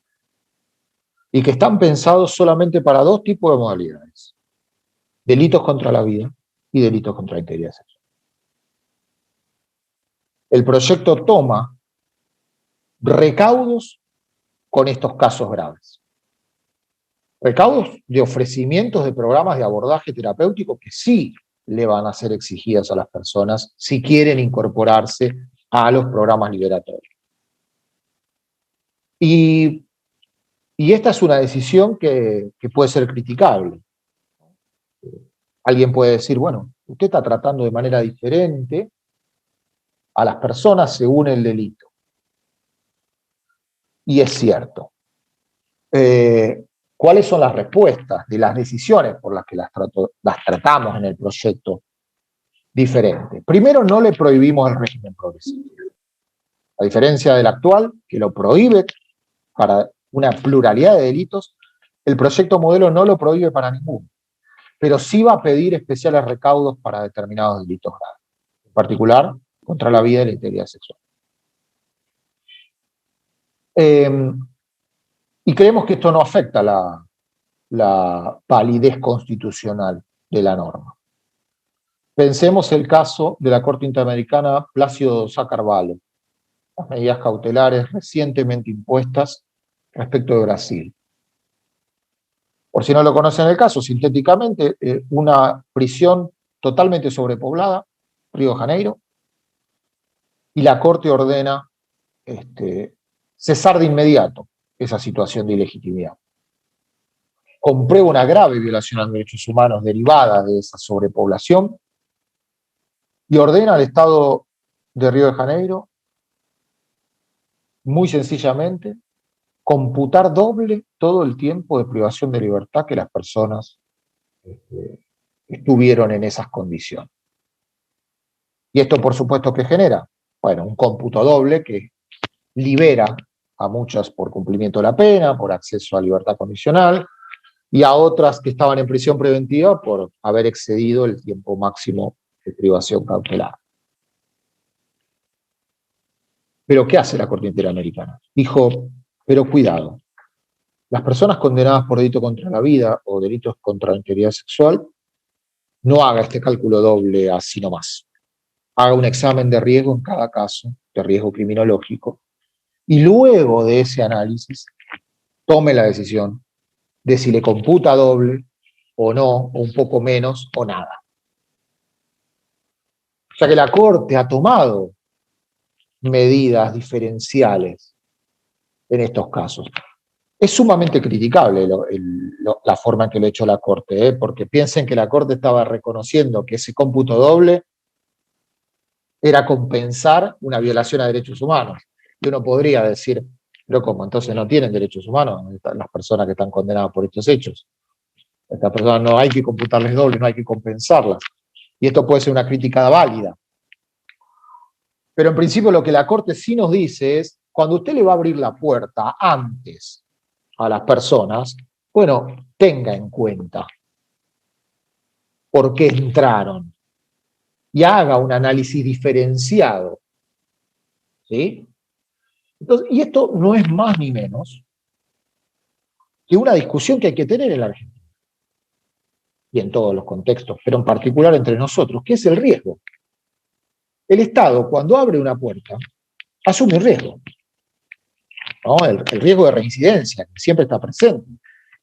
y que están pensados solamente para dos tipos de modalidades: delitos contra la vida y delitos contra la integridad sexual. El proyecto toma recaudos con estos casos graves. Recaudos de ofrecimientos de programas de abordaje terapéutico que sí le van a ser exigidas a las personas si quieren incorporarse a los programas liberatorios. Y esta es una decisión que puede ser criticable. Alguien puede decir, bueno, usted está tratando de manera diferente a las personas según el delito. Y es cierto. ¿Cuáles son las respuestas de las decisiones por las que las tratamos en el proyecto diferente? Primero, no le prohibimos el régimen progresivo. A diferencia del actual, que lo prohíbe para una pluralidad de delitos, el proyecto modelo no lo prohíbe para ninguno, pero sí va a pedir especiales recaudos para determinados delitos graves, en particular contra la vida y la integridad sexual. Y creemos que esto no afecta la validez constitucional de la norma. Pensemos el caso de la Corte Interamericana Plácido Sá Carvalho, las medidas cautelares recientemente impuestas respecto de Brasil. Por si no lo conocen el caso, sintéticamente, una prisión totalmente sobrepoblada, Río de Janeiro, y la Corte ordena cesar de inmediato esa situación de ilegitimidad. Comprueba una grave violación a los derechos humanos derivada de esa sobrepoblación y ordena al Estado de Río de Janeiro, muy sencillamente, computar doble todo el tiempo de privación de libertad que las personas estuvieron en esas condiciones. Y esto, por supuesto, ¿qué genera? Bueno, un cómputo doble que libera a muchas por cumplimiento de la pena, por acceso a libertad condicional, y a otras que estaban en prisión preventiva por haber excedido el tiempo máximo de privación cautelar. Pero ¿qué hace la Corte Interamericana? Dijo, pero cuidado, las personas condenadas por delito contra la vida o delitos contra la integridad sexual, no haga este cálculo doble así nomás. Haga un examen de riesgo en cada caso, de riesgo criminológico, y luego de ese análisis, tome la decisión de si le computa doble o no, o un poco menos, o nada. O sea que la Corte ha tomado medidas diferenciales en estos casos. Es sumamente criticable la forma en que lo ha hecho la Corte, porque piensen que la Corte estaba reconociendo que ese cómputo doble era compensar una violación a derechos humanos. Y uno podría decir, pero ¿cómo? Entonces no tienen derechos humanos las personas que están condenadas por estos hechos. Estas personas no hay que computarles doble, no hay que compensarlas. Y esto puede ser una crítica válida. Pero en principio lo que la Corte sí nos dice es, cuando usted le va a abrir la puerta antes a las personas, bueno, tenga en cuenta por qué entraron y haga un análisis diferenciado. ¿Sí? Entonces, y esto no es más ni menos que una discusión que hay que tener en la Argentina y en todos los contextos, pero en particular entre nosotros, que es el riesgo. El Estado, cuando abre una puerta, asume un riesgo, ¿no? El riesgo de reincidencia, que siempre está presente,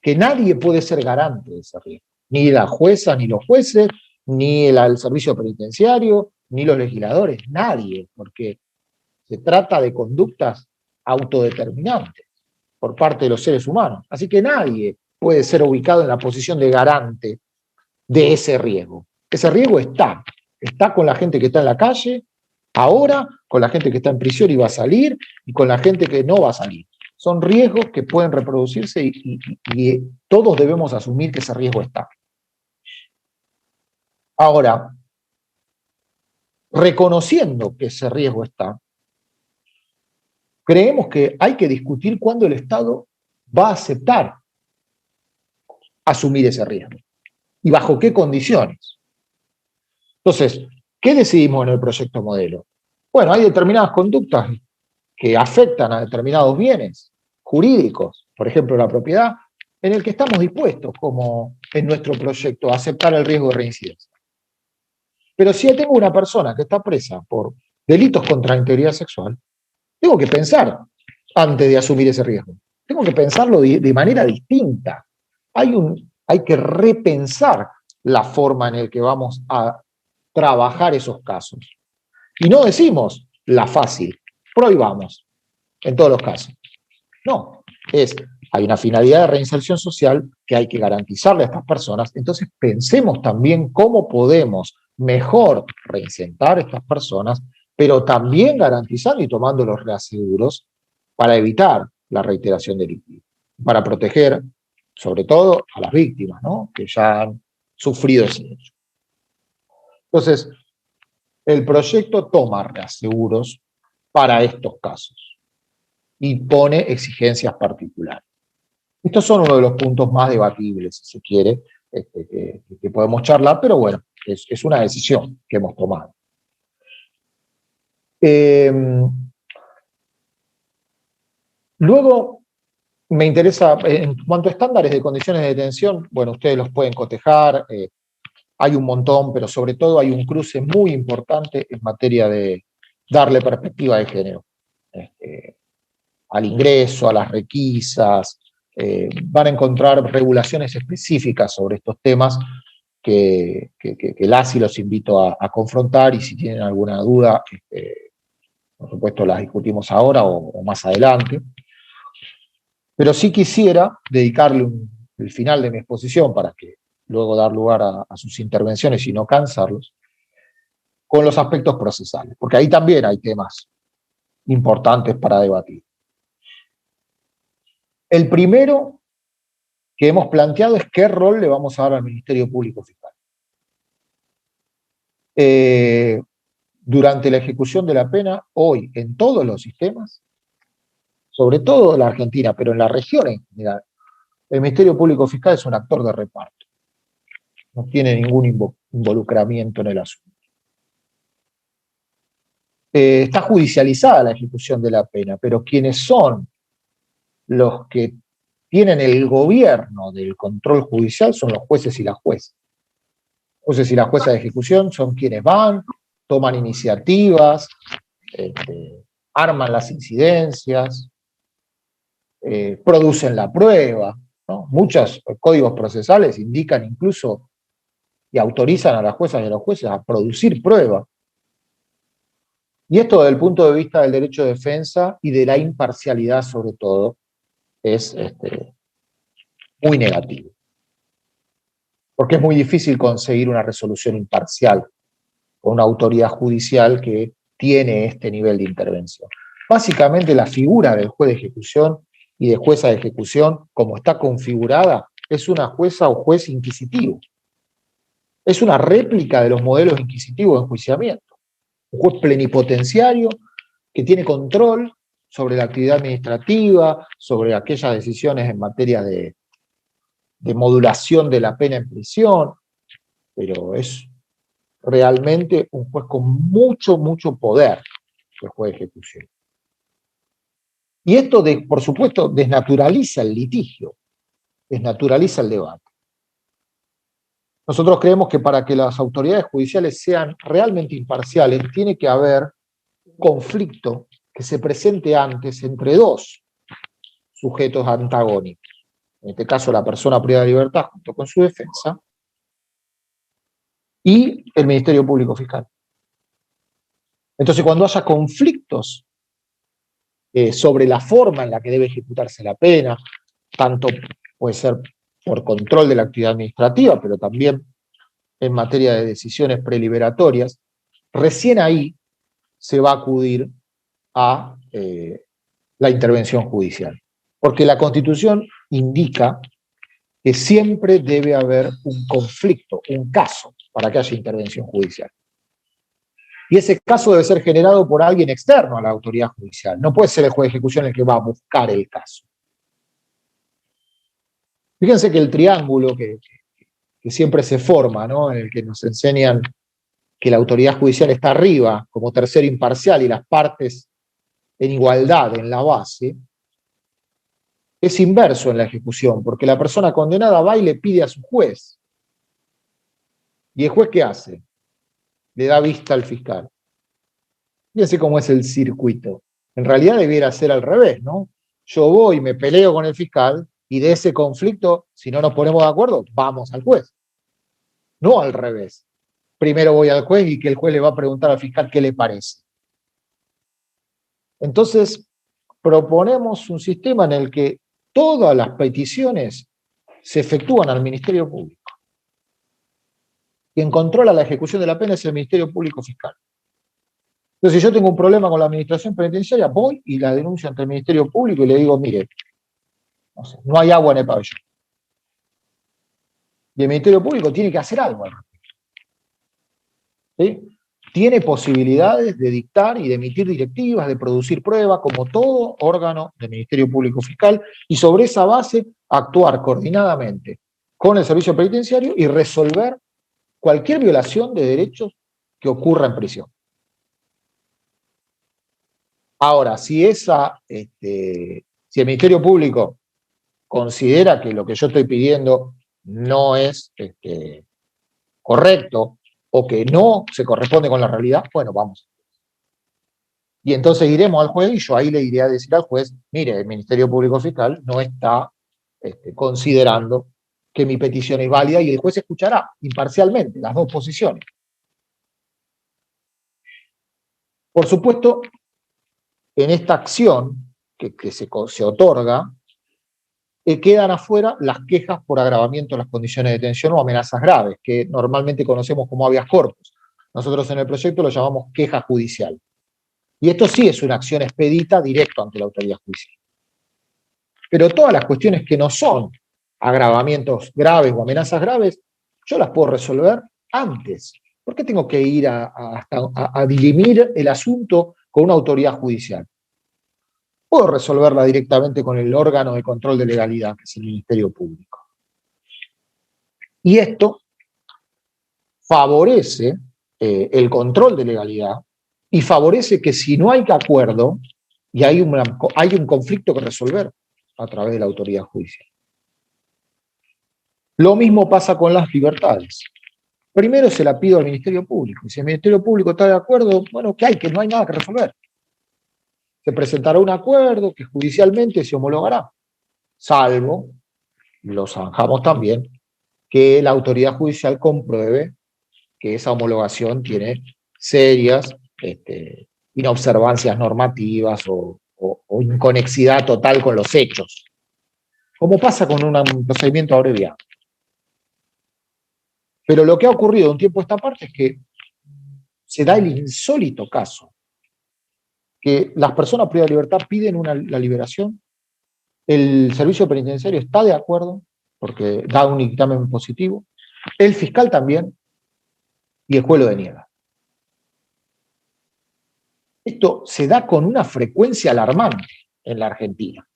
que nadie puede ser garante de ese riesgo, ni la jueza, ni los jueces, ni el servicio penitenciario, ni los legisladores, nadie, porque se trata de conductas autodeterminantes por parte de los seres humanos. Así que nadie puede ser ubicado en la posición de garante de ese riesgo. Ese riesgo está con la gente que está en la calle, ahora, con la gente que está en prisión y va a salir, y con la gente que no va a salir. Son riesgos que pueden reproducirse y todos debemos asumir que ese riesgo está. Ahora, reconociendo que ese riesgo está, creemos que hay que discutir cuándo el Estado va a aceptar asumir ese riesgo y bajo qué condiciones. Entonces, ¿qué decidimos en el proyecto modelo? Bueno, hay determinadas conductas que afectan a determinados bienes jurídicos, por ejemplo la propiedad, en el que estamos dispuestos, como en nuestro proyecto, a aceptar el riesgo de reincidencia. Pero si yo tengo una persona que está presa por delitos contra la integridad sexual, tengo que pensar antes de asumir ese riesgo. tengo que pensarlo de manera distinta. Hay que repensar la forma en la que vamos a trabajar esos casos. Y no decimos la fácil, prohibamos en todos los casos. No, hay una finalidad de reinserción social que hay que garantizarle a estas personas, entonces pensemos también cómo podemos mejor reinsertar a estas personas, pero también garantizando y tomando los reaseguros para evitar la reiteración delictiva, para proteger sobre todo a las víctimas, ¿no?, que ya han sufrido ese hecho. Entonces, el proyecto toma reaseguros para estos casos y pone exigencias particulares. Estos son uno de los puntos más debatibles, si se quiere, que podemos charlar, pero bueno, es una decisión que hemos tomado. Luego, me interesa, en cuanto a estándares de condiciones de detención, bueno, ustedes los pueden cotejar, hay un montón, pero sobre todo hay un cruce muy importante en materia de darle perspectiva de género. Al ingreso, a las requisas, van a encontrar regulaciones específicas sobre estos temas que las y los invito a confrontar, y si tienen alguna duda, por supuesto las discutimos ahora o más adelante. Pero sí quisiera dedicarle el final de mi exposición para que luego dar lugar a sus intervenciones y no cansarlos, con los aspectos procesales, porque ahí también hay temas importantes para debatir. El primero que hemos planteado es qué rol le vamos a dar al Ministerio Público Fiscal. Durante la ejecución de la pena, hoy, en todos los sistemas, sobre todo en la Argentina, pero en la región en general, el Ministerio Público Fiscal es un actor de reparto. No tiene ningún involucramiento en el asunto. Está judicializada la ejecución de la pena, pero quienes son los que tienen el gobierno del control judicial son los jueces y las juezas. Los jueces y las juezas de ejecución son quienes van, toman iniciativas, arman las incidencias, producen la prueba, ¿no? Muchos códigos procesales indican incluso y autorizan a las juezas y a los jueces a producir prueba. Y esto desde el punto de vista del derecho de defensa y de la imparcialidad sobre todo, es muy negativo. Porque es muy difícil conseguir una resolución imparcial con una autoridad judicial que tiene este nivel de intervención. Básicamente la figura del juez de ejecución y de jueza de ejecución, como está configurada, es una jueza o juez inquisitivo. Es una réplica de los modelos inquisitivos de enjuiciamiento. Un juez plenipotenciario que tiene control sobre la actividad administrativa, sobre aquellas decisiones en materia de modulación de la pena en prisión, pero es realmente un juez con mucho, mucho poder, el juez de ejecución. Y esto, por supuesto, desnaturaliza el litigio, desnaturaliza el debate. Nosotros creemos que para que las autoridades judiciales sean realmente imparciales, tiene que haber un conflicto que se presente antes entre dos sujetos antagónicos. En este caso, la persona privada de libertad junto con su defensa y el Ministerio Público Fiscal. Entonces, cuando haya conflictos sobre la forma en la que debe ejecutarse la pena, tanto puede ser por control de la actividad administrativa, pero también en materia de decisiones preliberatorias, recién ahí se va a acudir a la intervención judicial. Porque la Constitución indica que siempre debe haber un conflicto, un caso, para que haya intervención judicial. Y ese caso debe ser generado por alguien externo a la autoridad judicial. No puede ser el juez de ejecución el que va a buscar el caso. Fíjense que el triángulo que siempre se forma, ¿no?, en el que nos enseñan que la autoridad judicial está arriba como tercero imparcial y las partes en igualdad en la base, es inverso en la ejecución, porque la persona condenada va y le pide a su juez. ¿Y el juez qué hace? Le da vista al fiscal. Fíjense cómo es el circuito. En realidad debiera ser al revés, ¿no? yo voy y me peleo con el fiscal, y de ese conflicto, si no nos ponemos de acuerdo, vamos al juez. No al revés. Primero voy al juez y que el juez le va a preguntar al fiscal qué le parece. Entonces, proponemos un sistema en el que todas las peticiones se efectúan al Ministerio Público. Quien controla la ejecución de la pena es el Ministerio Público Fiscal. Entonces, si yo tengo un problema con la administración penitenciaria, voy y la denuncio ante el Ministerio Público y le digo, mire, no sé, no hay agua en el pabellón. Y el Ministerio Público tiene que hacer algo al respecto. ¿Sí? Tiene posibilidades de dictar y de emitir directivas, de producir pruebas, como todo órgano del Ministerio Público Fiscal, y sobre esa base actuar coordinadamente con el servicio penitenciario y resolver cualquier violación de derechos que ocurra en prisión. Ahora, si el Ministerio Público considera que lo que yo estoy pidiendo no es correcto o que no se corresponde con la realidad, bueno, vamos. Y entonces iremos al juez y yo ahí le iré a decir al juez, mire, el Ministerio Público Fiscal no está considerando que mi petición es válida, y el juez escuchará imparcialmente las dos posiciones. Por supuesto, en esta acción que se otorga, quedan afuera las quejas por agravamiento de las condiciones de detención o amenazas graves, que normalmente conocemos como habeas corpus. Nosotros en el proyecto lo llamamos queja judicial. Y esto sí es una acción expedita directo ante la autoridad judicial. Pero todas las cuestiones que no son agravamientos graves o amenazas graves, yo las puedo resolver antes. ¿Por qué tengo que ir a dirimir el asunto con una autoridad judicial? Puedo resolverla directamente con el órgano de control de legalidad, que es el Ministerio Público. Y esto favorece el control de legalidad y favorece que si no hay acuerdo y hay un conflicto que resolver a través de la autoridad judicial. Lo mismo pasa con las libertades. Primero se la pido al Ministerio Público. Y si el Ministerio Público está de acuerdo, bueno, ¿qué hay? Que no hay nada que resolver. Se presentará un acuerdo que judicialmente se homologará, salvo, lo zanjamos también, que la autoridad judicial compruebe que esa homologación tiene serias inobservancias normativas o inconexidad total con los hechos, como pasa con un procedimiento abreviado. Pero lo que ha ocurrido de un tiempo a esta parte es que se da el insólito caso que las personas privadas de libertad piden la liberación, el servicio penitenciario está de acuerdo, porque da un dictamen positivo, el fiscal también, y el juez lo deniega. Esto se da con una frecuencia alarmante en la Argentina,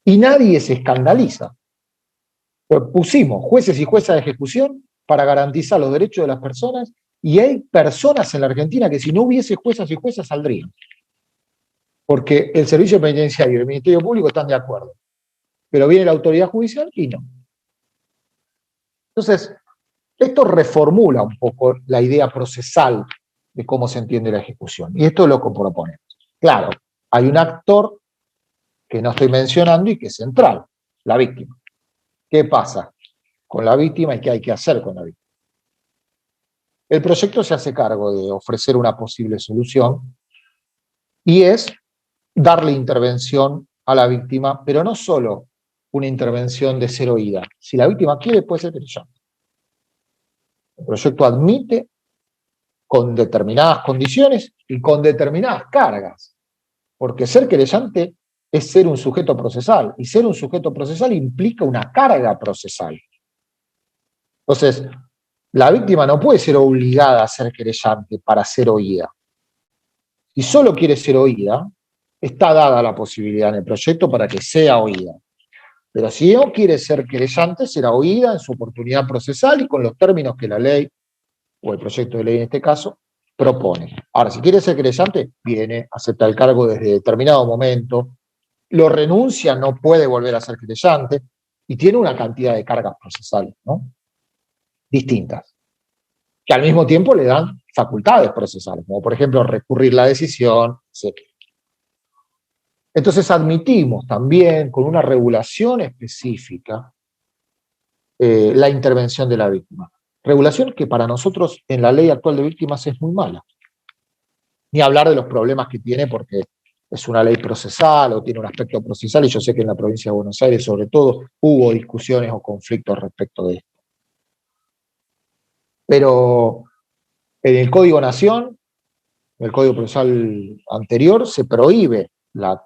y nadie se escandaliza. Pues pusimos jueces y juezas de ejecución para garantizar los derechos de las personas, y hay personas en la Argentina que si no hubiese juezas y juezas saldrían. Porque el servicio penitenciario y el Ministerio Público están de acuerdo. Pero viene la autoridad judicial y no. Entonces, esto reformula un poco la idea procesal de cómo se entiende la ejecución. Y esto es lo que proponemos. Claro, hay un actor que no estoy mencionando y que es central, la víctima. ¿Qué pasa con la víctima y qué hay que hacer con la víctima? El proyecto se hace cargo de ofrecer una posible solución y es darle intervención a la víctima, pero no solo una intervención de ser oída. Si la víctima quiere, puede ser querellante. El proyecto admite con determinadas condiciones y con determinadas cargas, porque ser querellante es ser un sujeto procesal, y ser un sujeto procesal implica una carga procesal. Entonces, la víctima no puede ser obligada a ser querellante para ser oída. Si solo quiere ser oída, está dada la posibilidad en el proyecto para que sea oída. Pero si no quiere ser querellante, será oída en su oportunidad procesal y con los términos que la ley, o el proyecto de ley en este caso, propone. Ahora, si quiere ser querellante, viene, acepta el cargo desde determinado momento, lo renuncia, no puede volver a ser querellante, y tiene una cantidad de cargas procesales, ¿no? Distintas, que al mismo tiempo le dan facultades procesales, como por ejemplo recurrir la decisión, etc. Entonces admitimos también, con una regulación específica, la intervención de la víctima. Regulación que para nosotros en la ley actual de víctimas es muy mala. Ni hablar de los problemas que tiene porque es una ley procesal o tiene un aspecto procesal, y yo sé que en la provincia de Buenos Aires, sobre todo, hubo discusiones o conflictos respecto de esto. Pero en el Código Nación, en el Código Procesal anterior, se prohíbe la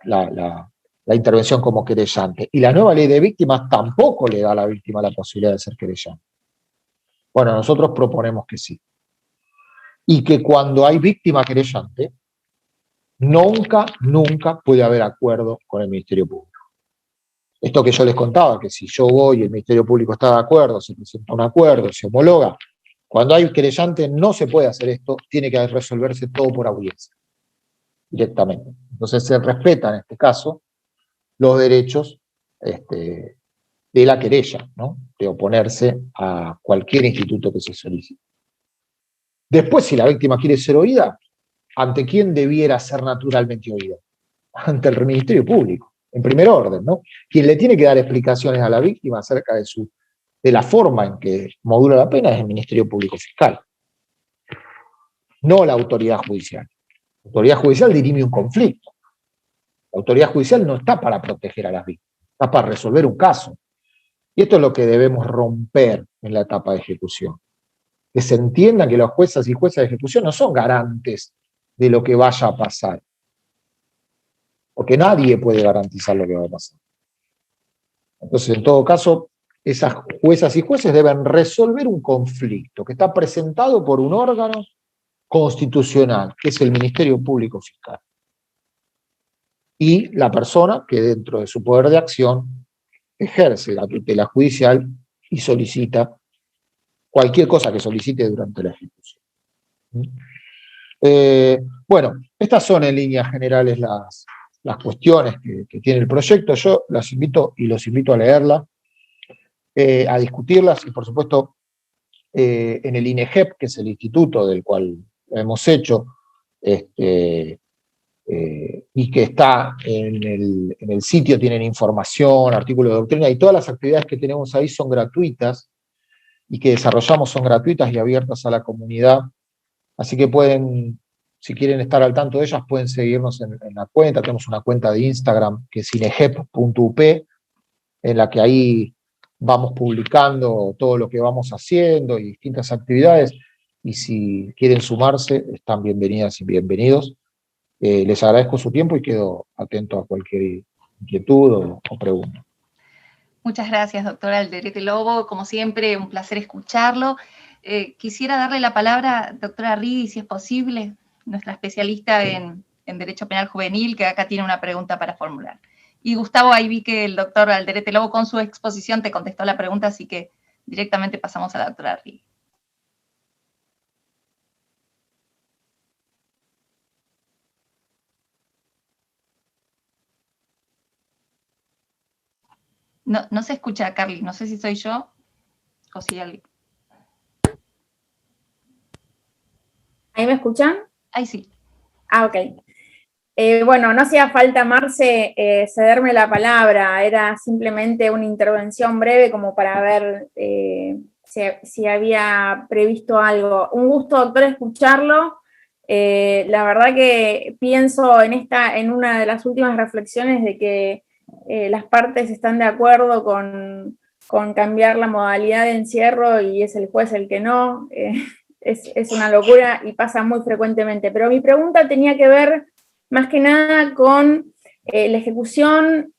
intervención como querellante. Y la nueva ley de víctimas tampoco le da a la víctima la posibilidad de ser querellante. Bueno, nosotros proponemos que sí. Y que cuando hay víctima querellante, nunca puede haber acuerdo con el Ministerio Público. Esto que yo les contaba, que si yo voy y el Ministerio Público está de acuerdo, se presenta un acuerdo, se homologa. Cuando hay querellante no se puede hacer esto, tiene que resolverse todo por audiencia, directamente. Entonces se respetan en este caso los derechos de la querella, ¿no? De oponerse a cualquier instituto que se solicite. Después, si la víctima quiere ser oída, ¿ante quién debiera ser naturalmente oída? Ante el Ministerio Público, en primer orden, ¿no? Quien le tiene que dar explicaciones a la víctima acerca de la forma en que modula la pena es el Ministerio Público Fiscal, no la autoridad judicial. La autoridad judicial dirime un conflicto. La autoridad judicial no está para proteger a las víctimas, está para resolver un caso. Y esto es lo que debemos romper en la etapa de ejecución. Que se entienda que los jueces y juezas de ejecución no son garantes de lo que vaya a pasar. Porque nadie puede garantizar lo que va a pasar. Entonces, en todo caso, esas juezas y jueces deben resolver un conflicto que está presentado por un órgano constitucional, que es el Ministerio Público Fiscal. Y la persona que dentro de su poder de acción ejerce la tutela judicial y solicita cualquier cosa que solicite durante la ejecución. Bueno, estas son en líneas generales las cuestiones que tiene el proyecto. Yo los invito a leerla, a discutirlas, y por supuesto en el INEGEP, que es el instituto del cual lo hemos hecho, y que está en el sitio, tienen información, artículos de doctrina, y todas las actividades que tenemos ahí son gratuitas, y que desarrollamos son gratuitas y abiertas a la comunidad. Así que pueden, si quieren estar al tanto de ellas, pueden seguirnos en la cuenta. Tenemos una cuenta de Instagram que es inegep.up, en la que ahí vamos publicando todo lo que vamos haciendo y distintas actividades. Y si quieren sumarse, están bienvenidas y bienvenidos. Les agradezco su tiempo y quedo atento a cualquier inquietud o pregunta. Muchas gracias, doctora Alderete Lobo. Como siempre, un placer escucharlo. Quisiera darle la palabra, doctora Righi, si es posible, nuestra especialista en Derecho Penal Juvenil, que acá tiene una pregunta para formular. Y Gustavo, ahí vi que el doctor Alderete Lobo con su exposición te contestó la pregunta, así que directamente pasamos a la doctora Righi. No se escucha, Carly, no sé si soy yo o si alguien. ¿Ahí me escuchan? Ahí sí. Ah, ok. Bueno, no hacía falta, Marce, cederme la palabra, era simplemente una intervención breve como para ver si había previsto algo. Un gusto, doctor, escucharlo. La verdad que pienso en una de las últimas reflexiones de que las partes están de acuerdo con cambiar la modalidad de encierro y es el juez el que no. Es una locura y pasa muy frecuentemente. Pero mi pregunta tenía que ver más que nada con la ejecución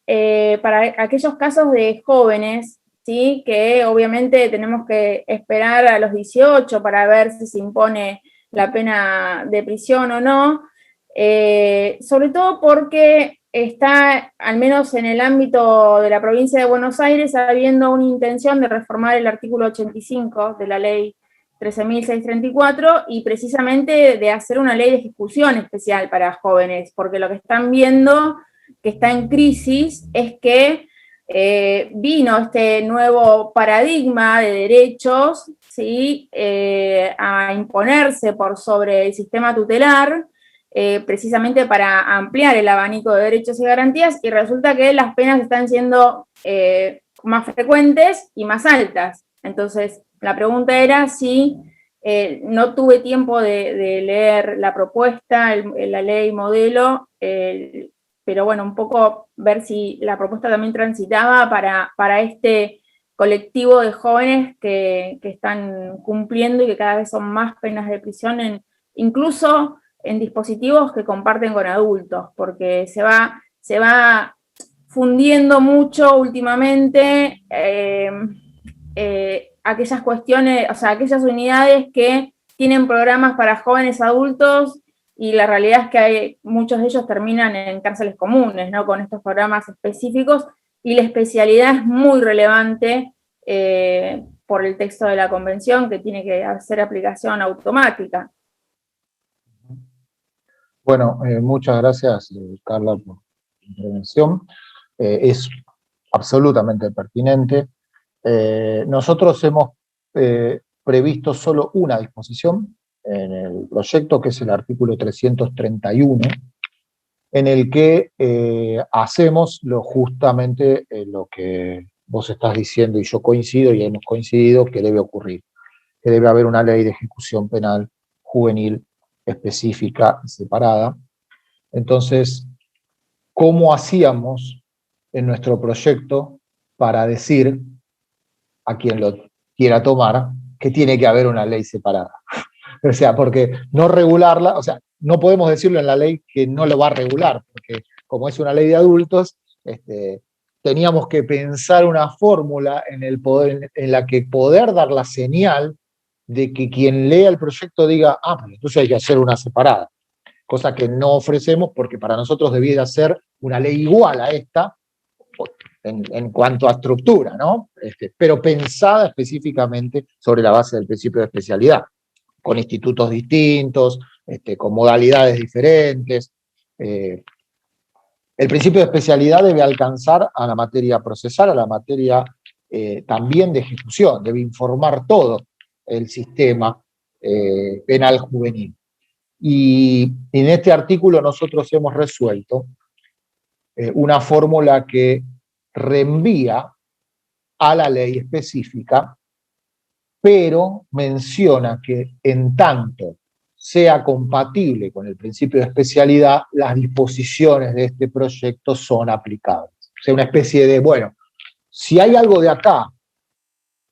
para aquellos casos de jóvenes, ¿sí? Que obviamente tenemos que esperar a los 18 para ver si se impone la pena de prisión o no, sobre todo porque está, al menos en el ámbito de la provincia de Buenos Aires, habiendo una intención de reformar el artículo 85 de la ley 13.634 y precisamente de hacer una ley de ejecución especial para jóvenes, porque lo que están viendo que está en crisis es que vino este nuevo paradigma de derechos, ¿sí? A imponerse por sobre el sistema tutelar, precisamente para ampliar el abanico de derechos y garantías, y resulta que las penas están siendo más frecuentes y más altas. Entonces, la pregunta era si no tuve tiempo de leer la propuesta, la ley modelo, pero bueno, un poco ver si la propuesta también transitaba para este colectivo de jóvenes que están cumpliendo y que cada vez son más penas de prisión, incluso en dispositivos que comparten con adultos, porque se va fundiendo mucho últimamente aquellas cuestiones, o sea, aquellas unidades que tienen programas para jóvenes adultos, y la realidad es que muchos de ellos terminan en cárceles comunes, ¿no? Con estos programas específicos, y la especialidad es muy relevante por el texto de la convención, que tiene que hacer aplicación automática. Bueno, muchas gracias, Carla, por tu intervención. Es absolutamente pertinente. Nosotros hemos previsto solo una disposición en el proyecto, que es el artículo 331, en el que hacemos justamente lo que vos estás diciendo, y yo coincido, y hemos coincidido, que debe ocurrir, que debe haber una ley de ejecución penal juvenil específica y separada. Entonces, ¿cómo hacíamos en nuestro proyecto para decir a quien lo quiera tomar que tiene que haber una ley separada? O sea, porque no regularla, o sea, no podemos decirlo en la ley que no lo va a regular, porque como es una ley de adultos, teníamos que pensar una fórmula en la que poder dar la señal de que quien lea el proyecto diga, pues entonces hay que hacer una separada, cosa que no ofrecemos, porque para nosotros debiera ser una ley igual a esta en cuanto a estructura, ¿no? Pero pensada específicamente sobre la base del principio de especialidad, con institutos distintos, con modalidades diferentes. El principio de especialidad debe alcanzar a la materia procesal, a la materia también de ejecución, debe informar todo el sistema penal juvenil. Y en este artículo nosotros hemos resuelto una fórmula que reenvía a la ley específica, pero menciona que en tanto sea compatible con el principio de especialidad, las disposiciones de este proyecto son aplicables. O sea, una especie de, bueno, si hay algo de acá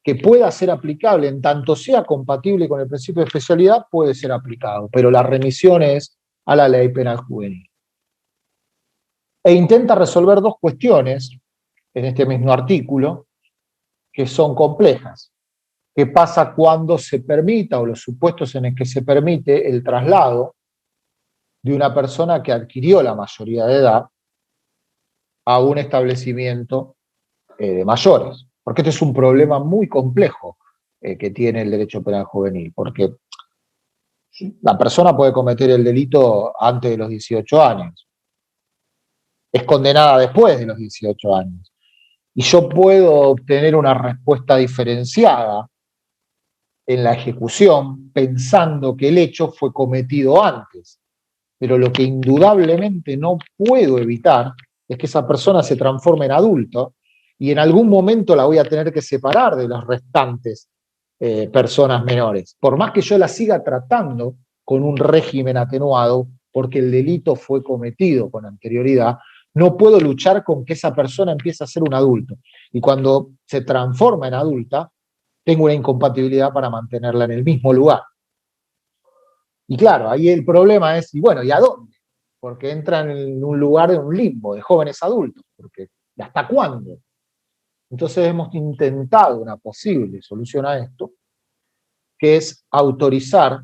que pueda ser aplicable en tanto sea compatible con el principio de especialidad, puede ser aplicado, pero la remisión es a la ley penal juvenil. E intenta resolver dos cuestiones en este mismo artículo que son complejas. ¿Qué pasa cuando se permita, o los supuestos en el que se permite, el traslado de una persona que adquirió la mayoría de edad a un establecimiento de mayores? Porque este es un problema muy complejo que tiene el derecho penal juvenil, porque la persona puede cometer el delito antes de los 18 años, es condenada después de los 18 años, y yo puedo obtener una respuesta diferenciada en la ejecución pensando que el hecho fue cometido antes, pero lo que indudablemente no puedo evitar es que esa persona se transforme en adulto, y en algún momento la voy a tener que separar de las restantes personas menores, por más que yo la siga tratando con un régimen atenuado, porque el delito fue cometido con anterioridad. No puedo luchar con que esa persona empiece a ser un adulto, y cuando se transforma en adulta, tengo una incompatibilidad para mantenerla en el mismo lugar. Y claro, ahí el problema es, y bueno, ¿y a dónde? Porque entran en un lugar, en un limbo de jóvenes adultos, porque ¿y hasta cuándo? Entonces hemos intentado una posible solución a esto, que es autorizar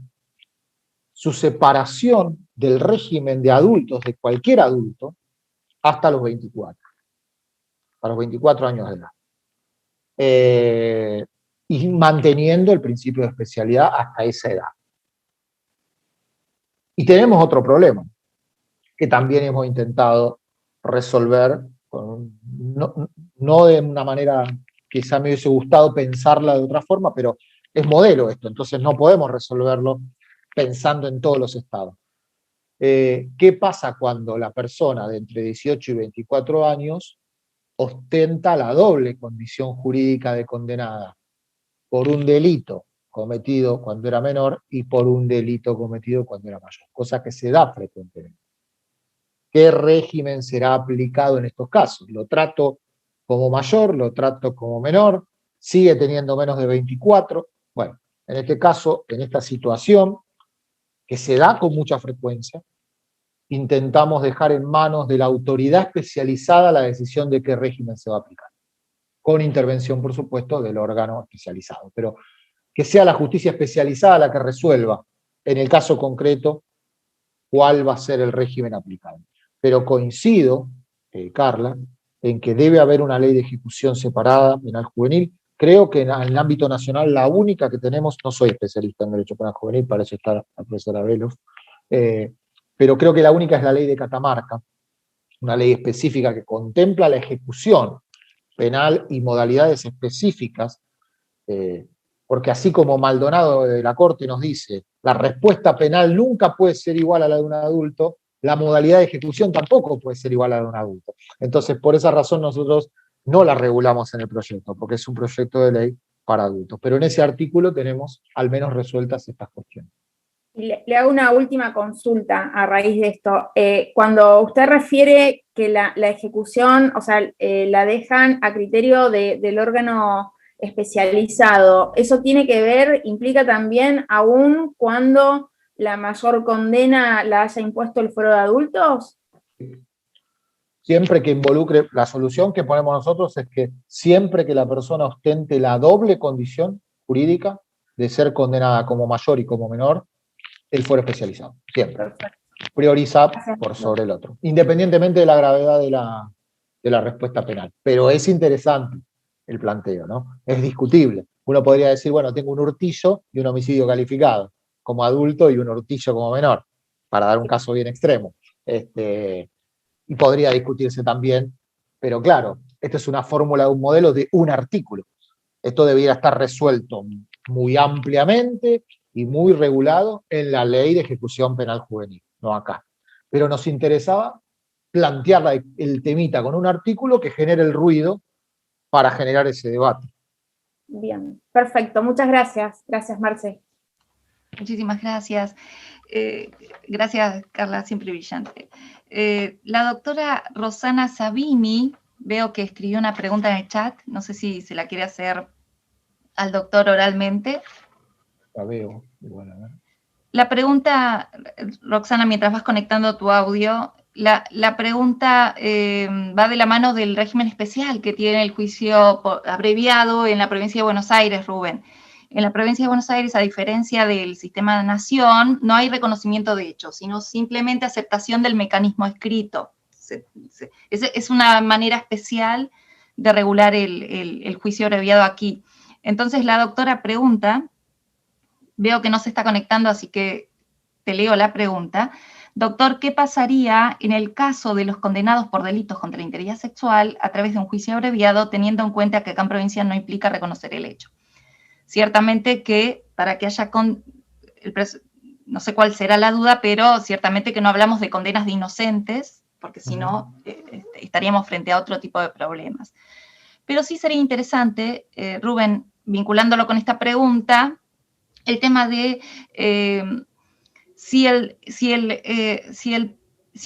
su separación del régimen de adultos, de cualquier adulto, hasta los 24, a los 24 años de edad. Y manteniendo el principio de especialidad hasta esa edad. Y tenemos otro problema, que también hemos intentado resolver, no de una manera que quizá me hubiese gustado pensarla de otra forma, pero es modelo esto, entonces no podemos resolverlo pensando en todos los estados. ¿Qué pasa cuando la persona de entre 18 y 24 años ostenta la doble condición jurídica de condenada por un delito cometido cuando era menor y por un delito cometido cuando era mayor? Cosa que se da frecuentemente. ¿Qué régimen será aplicado en estos casos? ¿Lo trato como mayor? ¿Lo trato como menor? ¿Sigue teniendo menos de 24? Bueno, en este caso, en esta situación, que se da con mucha frecuencia, intentamos dejar en manos de la autoridad especializada la decisión de qué régimen se va a aplicar, con intervención, por supuesto, del órgano especializado, pero que sea la justicia especializada la que resuelva, en el caso concreto, cuál va a ser el régimen aplicable. Pero coincido, Carla, en que debe haber una ley de ejecución separada penal juvenil. Creo que en el ámbito nacional la única que tenemos, no soy especialista en derecho penal juvenil, para eso está la profesora Velos, pero creo que la única es la ley de Catamarca, una ley específica que contempla la ejecución penal y modalidades específicas, porque así como Maldonado de la Corte nos dice, la respuesta penal nunca puede ser igual a la de un adulto, la modalidad de ejecución tampoco puede ser igual a la de un adulto. Entonces, por esa razón nosotros no la regulamos en el proyecto, porque es un proyecto de ley para adultos. Pero en ese artículo tenemos al menos resueltas estas cuestiones. Le hago una última consulta a raíz de esto. Cuando usted refiere que la ejecución, o sea, la dejan a criterio del órgano especializado, ¿eso tiene que ver, implica también aún cuando la mayor condena la haya impuesto el fuero de adultos? Siempre que involucre, la solución que ponemos nosotros es que siempre que la persona ostente la doble condición jurídica de ser condenada como mayor y como menor, el fuero especializado, siempre. Priorizar por sobre el otro, independientemente de la gravedad de la respuesta penal. Pero es interesante el planteo, ¿no? Es discutible. Uno podría decir, bueno, tengo un hurtillo y un homicidio calificado como adulto y un hurtillo como menor, para dar un caso bien extremo. Y podría discutirse también, pero claro, esta es una fórmula de un modelo de un artículo. Esto debiera estar resuelto muy ampliamente y muy regulado en la ley de ejecución penal juvenil, no acá. Pero nos interesaba plantear el temita con un artículo que genere el ruido para generar ese debate. Bien, perfecto. Muchas gracias. Gracias, Marce. Muchísimas gracias. Gracias, Carla, siempre brillante. La doctora Rosana Sabini, veo que escribió una pregunta en el chat, no sé si se la quiere hacer al doctor oralmente. La veo, igual, a ver. La pregunta, Roxana, mientras vas conectando tu audio, la pregunta va de la mano del régimen especial que tiene el juicio abreviado en la provincia de Buenos Aires, Rubén. En la provincia de Buenos Aires, a diferencia del sistema de nación, no hay reconocimiento de hechos, sino simplemente aceptación del mecanismo escrito. Es una manera especial de regular el juicio abreviado aquí. Entonces, la doctora pregunta, veo que no se está conectando, así que te leo la pregunta. Doctor, ¿qué pasaría en el caso de los condenados por delitos contra la integridad sexual a través de un juicio abreviado, teniendo en cuenta que acá en provincia no implica reconocer el hecho? Ciertamente que para que haya, no sé cuál será la duda, pero ciertamente que no hablamos de condenas de inocentes, porque si no estaríamos frente a otro tipo de problemas. Pero sí sería interesante, Rubén, vinculándolo con esta pregunta, el tema de si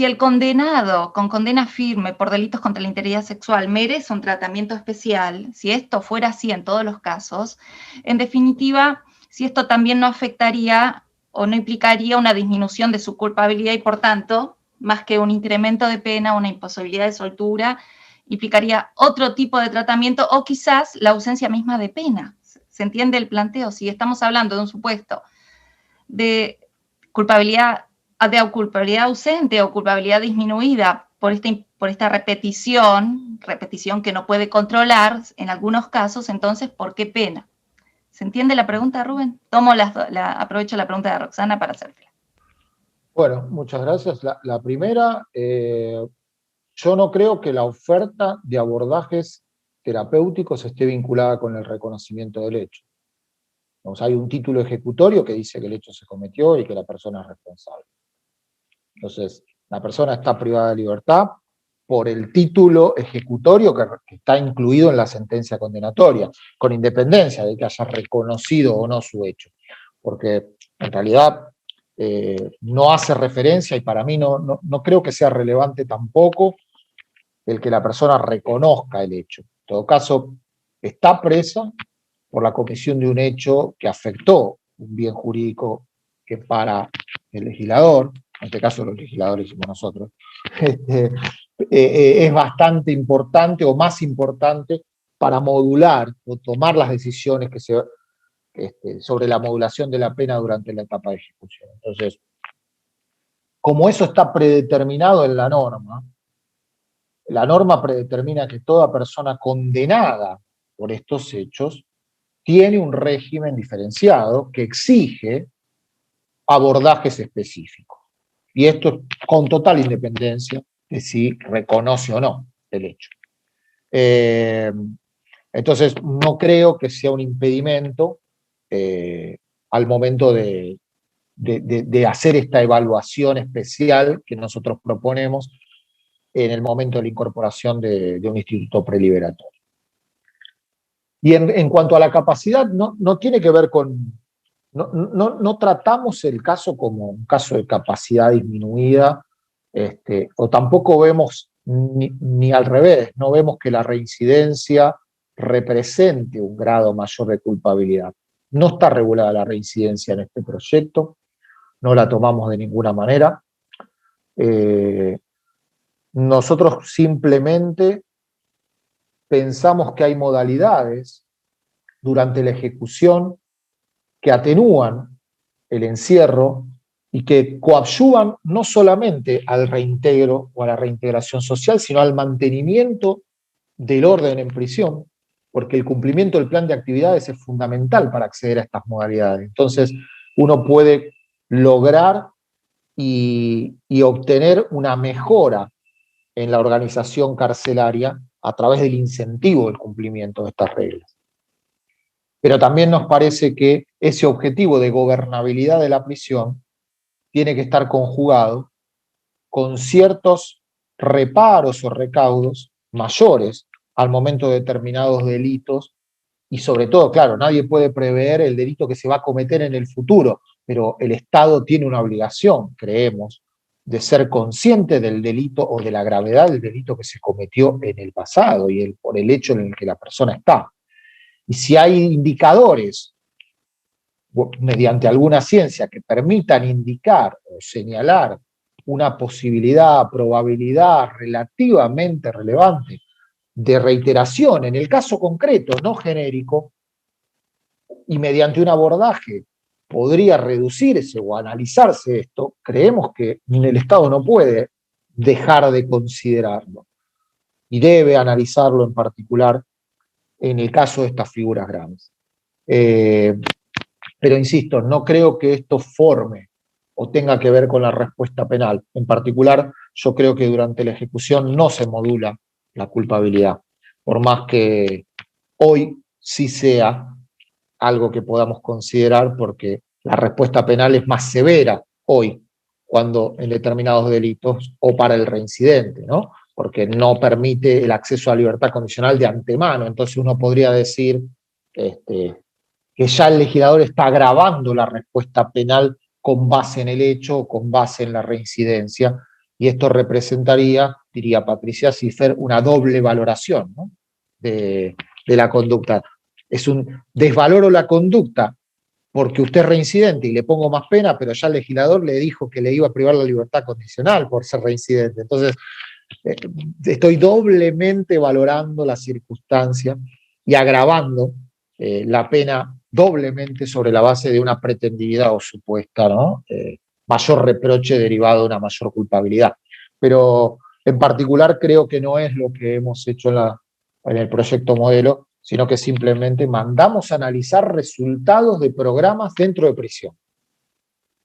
el condenado con condena firme por delitos contra la integridad sexual merece un tratamiento especial, si esto fuera así en todos los casos, en definitiva, si esto también no afectaría o no implicaría una disminución de su culpabilidad y, por tanto, más que un incremento de pena, una imposibilidad de soltura, implicaría otro tipo de tratamiento o quizás la ausencia misma de pena. ¿Se entiende el planteo? Si estamos hablando de un supuesto de culpabilidad ausente o culpabilidad disminuida por esta repetición que no puede controlar en algunos casos, entonces, ¿por qué pena? ¿Se entiende la pregunta, Rubén? Aprovecho la pregunta de Roxana para hacértela. Bueno, muchas gracias. La primera, yo no creo que la oferta de abordajes terapéuticos esté vinculada con el reconocimiento del hecho. Hay un título ejecutorio que dice que el hecho se cometió y que la persona es responsable. Entonces, la persona está privada de libertad por el título ejecutorio que está incluido en la sentencia condenatoria, con independencia de que haya reconocido o no su hecho. Porque en realidad no hace referencia, y para mí no creo que sea relevante tampoco, el que la persona reconozca el hecho. En todo caso, está presa por la comisión de un hecho que afectó un bien jurídico que para el legislador, en este caso los legisladores somos nosotros, es bastante importante o más importante para modular o tomar las decisiones sobre la modulación de la pena durante la etapa de ejecución. Entonces, como eso está predeterminado en la norma predetermina que toda persona condenada por estos hechos tiene un régimen diferenciado que exige abordajes específicos. Y esto con total independencia de si reconoce o no el hecho. Entonces, no creo que sea un impedimento al momento de hacer esta evaluación especial que nosotros proponemos en el momento de la incorporación de un instituto preliberatorio. Y en cuanto a la capacidad, no tiene que ver con... No tratamos el caso como un caso de capacidad disminuida, o tampoco vemos, ni al revés, no vemos que la reincidencia represente un grado mayor de culpabilidad. No está regulada la reincidencia en este proyecto, no la tomamos de ninguna manera. Nosotros simplemente pensamos que hay modalidades durante la ejecución que atenúan el encierro y que coadyuvan no solamente al reintegro o a la reintegración social, sino al mantenimiento del orden en prisión, porque el cumplimiento del plan de actividades es fundamental para acceder a estas modalidades. Entonces, uno puede lograr y obtener una mejora en la organización carcelaria a través del incentivo del cumplimiento de estas reglas. Pero también nos parece que ese objetivo de gobernabilidad de la prisión tiene que estar conjugado con ciertos reparos o recaudos mayores al momento de determinados delitos, y sobre todo, claro, nadie puede prever el delito que se va a cometer en el futuro, pero el Estado tiene una obligación, creemos, de ser consciente del delito o de la gravedad del delito que se cometió en el pasado y por el hecho en el que la persona está. Y si hay indicadores mediante alguna ciencia que permitan indicar o señalar una posibilidad, probabilidad relativamente relevante de reiteración, en el caso concreto, no genérico, y mediante un abordaje podría reducirse o analizarse esto, creemos que el Estado no puede dejar de considerarlo y debe analizarlo en particular en el caso de estas figuras graves. Pero insisto, no creo que esto forme o tenga que ver con la respuesta penal. En particular, yo creo que durante la ejecución no se modula la culpabilidad, por más que hoy sí sea algo que podamos considerar, porque la respuesta penal es más severa hoy, cuando en determinados delitos, o para el reincidente, ¿no? Porque no permite el acceso a libertad condicional de antemano. Entonces uno podría decir que ya el legislador está agravando la respuesta penal con base en el hecho o con base en la reincidencia, y esto representaría, diría Patricia Ciffer, una doble valoración, ¿no? de la conducta. Es un desvaloro la conducta porque usted es reincidente y le pongo más pena, pero ya el legislador le dijo que le iba a privar la libertad condicional por ser reincidente. Entonces, estoy doblemente valorando la circunstancia y agravando la pena doblemente sobre la base de una pretendibilidad o supuesta, ¿no? Mayor reproche derivado de una mayor culpabilidad. Pero en particular creo que no es lo que hemos hecho en el proyecto modelo, sino que simplemente mandamos a analizar resultados de programas dentro de prisión,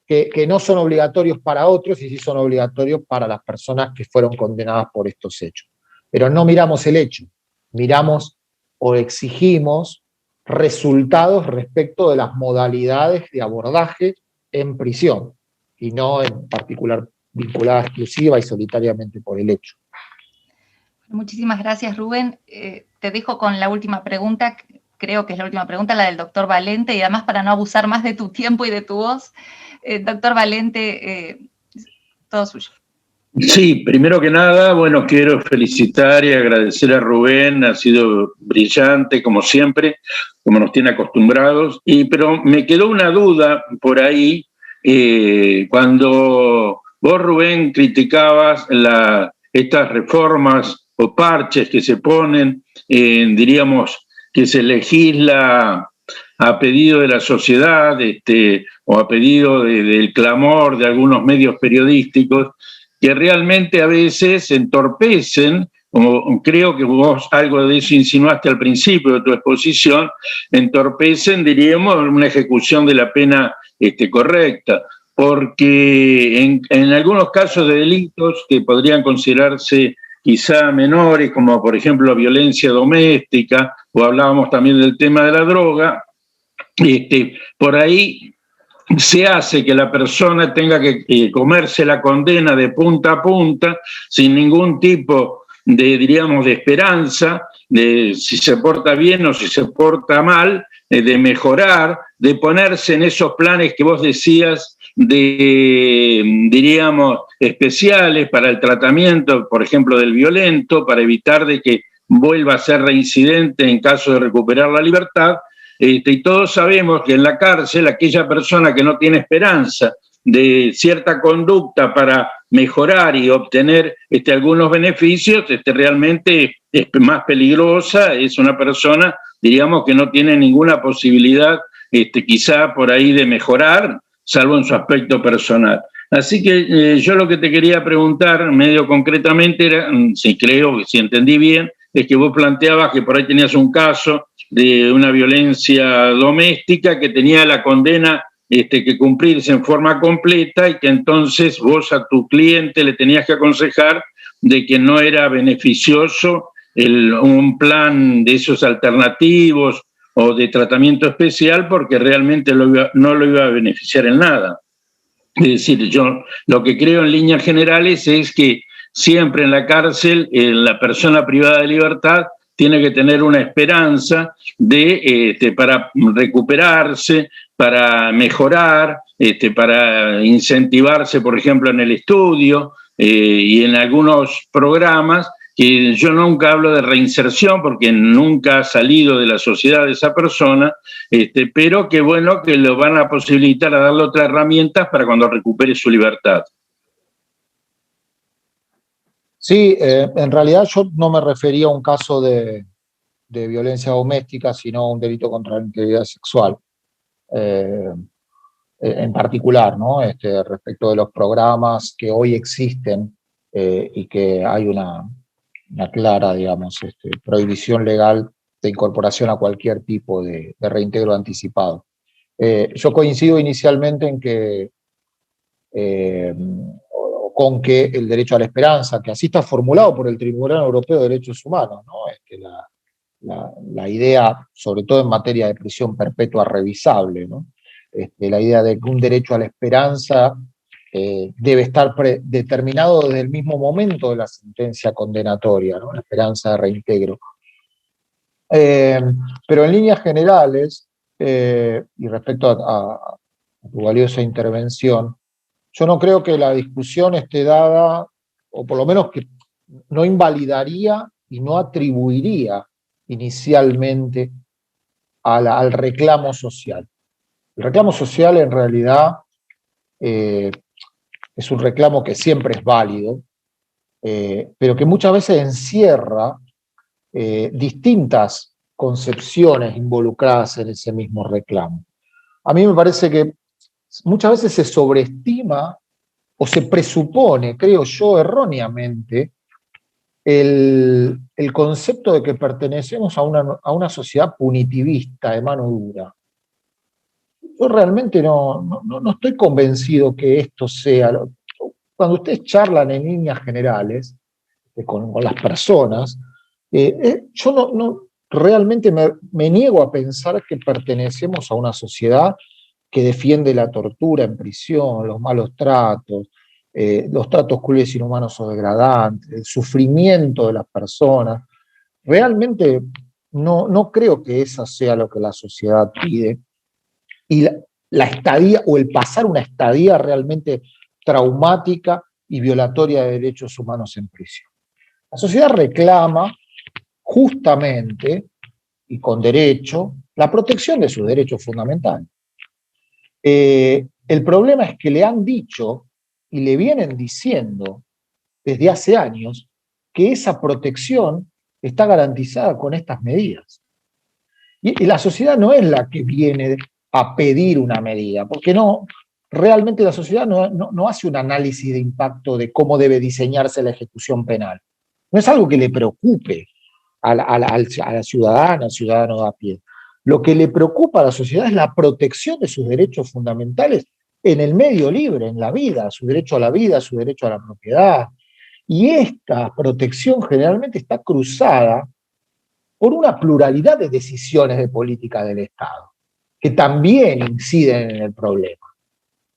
que no son obligatorios para otros y sí son obligatorios para las personas que fueron condenadas por estos hechos. Pero no miramos el hecho, miramos o exigimos resultados respecto de las modalidades de abordaje en prisión, y no en particular vinculada exclusiva y solitariamente por el hecho. Muchísimas gracias, Rubén. Te dejo con la última pregunta, creo que es la última pregunta, la del doctor Valente, y además para no abusar más de tu tiempo y de tu voz, doctor Valente, todo suyo. Sí, primero que nada, bueno, quiero felicitar y agradecer a Rubén, ha sido brillante como siempre, como nos tiene acostumbrados, pero me quedó una duda por ahí, cuando vos, Rubén, criticabas estas reformas o parches que se ponen, diríamos, que se legisla a pedido de la sociedad, o a pedido del clamor de algunos medios periodísticos, que realmente a veces entorpecen, como creo que vos algo de eso insinuaste al principio de tu exposición, entorpecen, diríamos, una ejecución de la pena correcta, porque en algunos casos de delitos que podrían considerarse quizá menores, como por ejemplo violencia doméstica, o hablábamos también del tema de la droga, por ahí se hace que la persona tenga que comerse la condena de punta a punta sin ningún tipo de, diríamos, de esperanza, de si se porta bien o si se porta mal, de mejorar, de ponerse en esos planes que vos decías, diríamos, especiales para el tratamiento, por ejemplo, del violento, para evitar de que vuelva a ser reincidente en caso de recuperar la libertad. Y todos sabemos que en la cárcel aquella persona que no tiene esperanza de cierta conducta para mejorar y obtener algunos beneficios, realmente es más peligrosa, es una persona, diríamos, que no tiene ninguna posibilidad quizá por ahí de mejorar, salvo en su aspecto personal. Así que yo lo que te quería preguntar medio concretamente era, si entendí bien, es que vos planteabas que por ahí tenías un caso de una violencia doméstica que tenía la condena que cumplirse en forma completa y que entonces vos a tu cliente le tenías que aconsejar de que no era beneficioso un plan de esos alternativos o de tratamiento especial porque realmente no lo iba a beneficiar en nada. Es decir, yo lo que creo en líneas generales es que siempre en la cárcel la persona privada de libertad tiene que tener una esperanza para recuperarse, para mejorar, para incentivarse, por ejemplo, en el estudio y en algunos programas, que yo nunca hablo de reinserción porque nunca ha salido de la sociedad de esa persona, pero que bueno, que lo van a posibilitar a darle otras herramientas para cuando recupere su libertad. Sí, en realidad yo no me refería a un caso de violencia doméstica, sino a un delito contra la integridad sexual. En particular, ¿no? Respecto de los programas que hoy existen y que hay una clara, digamos, prohibición legal de incorporación a cualquier tipo de reintegro anticipado. Yo coincido inicialmente en que con que el derecho a la esperanza, que así está formulado por el Tribunal Europeo de Derechos Humanos, ¿no? La idea, sobre todo en materia de prisión perpetua revisable, ¿no? La idea de que un derecho a la esperanza debe estar determinado desde el mismo momento de la sentencia condenatoria, ¿no? La esperanza de reintegro. Pero en líneas generales, y respecto a tu valiosa intervención, yo no creo que la discusión esté dada, o por lo menos que no invalidaría y no atribuiría inicialmente al reclamo social. El reclamo social en realidad es un reclamo que siempre es válido, pero que muchas veces encierra distintas concepciones involucradas en ese mismo reclamo. A mí me parece que muchas veces se sobreestima o se presupone, creo yo, erróneamente, el concepto de que pertenecemos a una sociedad punitivista de mano dura. Yo realmente no estoy convencido que esto sea. Cuando ustedes charlan en líneas generales con las personas, yo realmente me niego a pensar que pertenecemos a una sociedad que defiende la tortura en prisión, los malos tratos, los tratos crueles, inhumanos o degradantes, el sufrimiento de las personas. Realmente no creo que eso sea lo que la sociedad pide. Y la estadía o el pasar una estadía realmente traumática y violatoria de derechos humanos en prisión. La sociedad reclama justamente y con derecho la protección de sus derechos fundamentales. El problema es que le han dicho y le vienen diciendo desde hace años que esa protección está garantizada con estas medidas. Y la sociedad no es la que viene a pedir una medida, porque realmente la sociedad no hace un análisis de impacto de cómo debe diseñarse la ejecución penal. No es algo que le preocupe a la ciudadana, al ciudadano de a pie. Lo que le preocupa a la sociedad es la protección de sus derechos fundamentales en el medio libre, en la vida, su derecho a la vida, su derecho a la propiedad. Y esta protección generalmente está cruzada por una pluralidad de decisiones de política del Estado, que también inciden en el problema.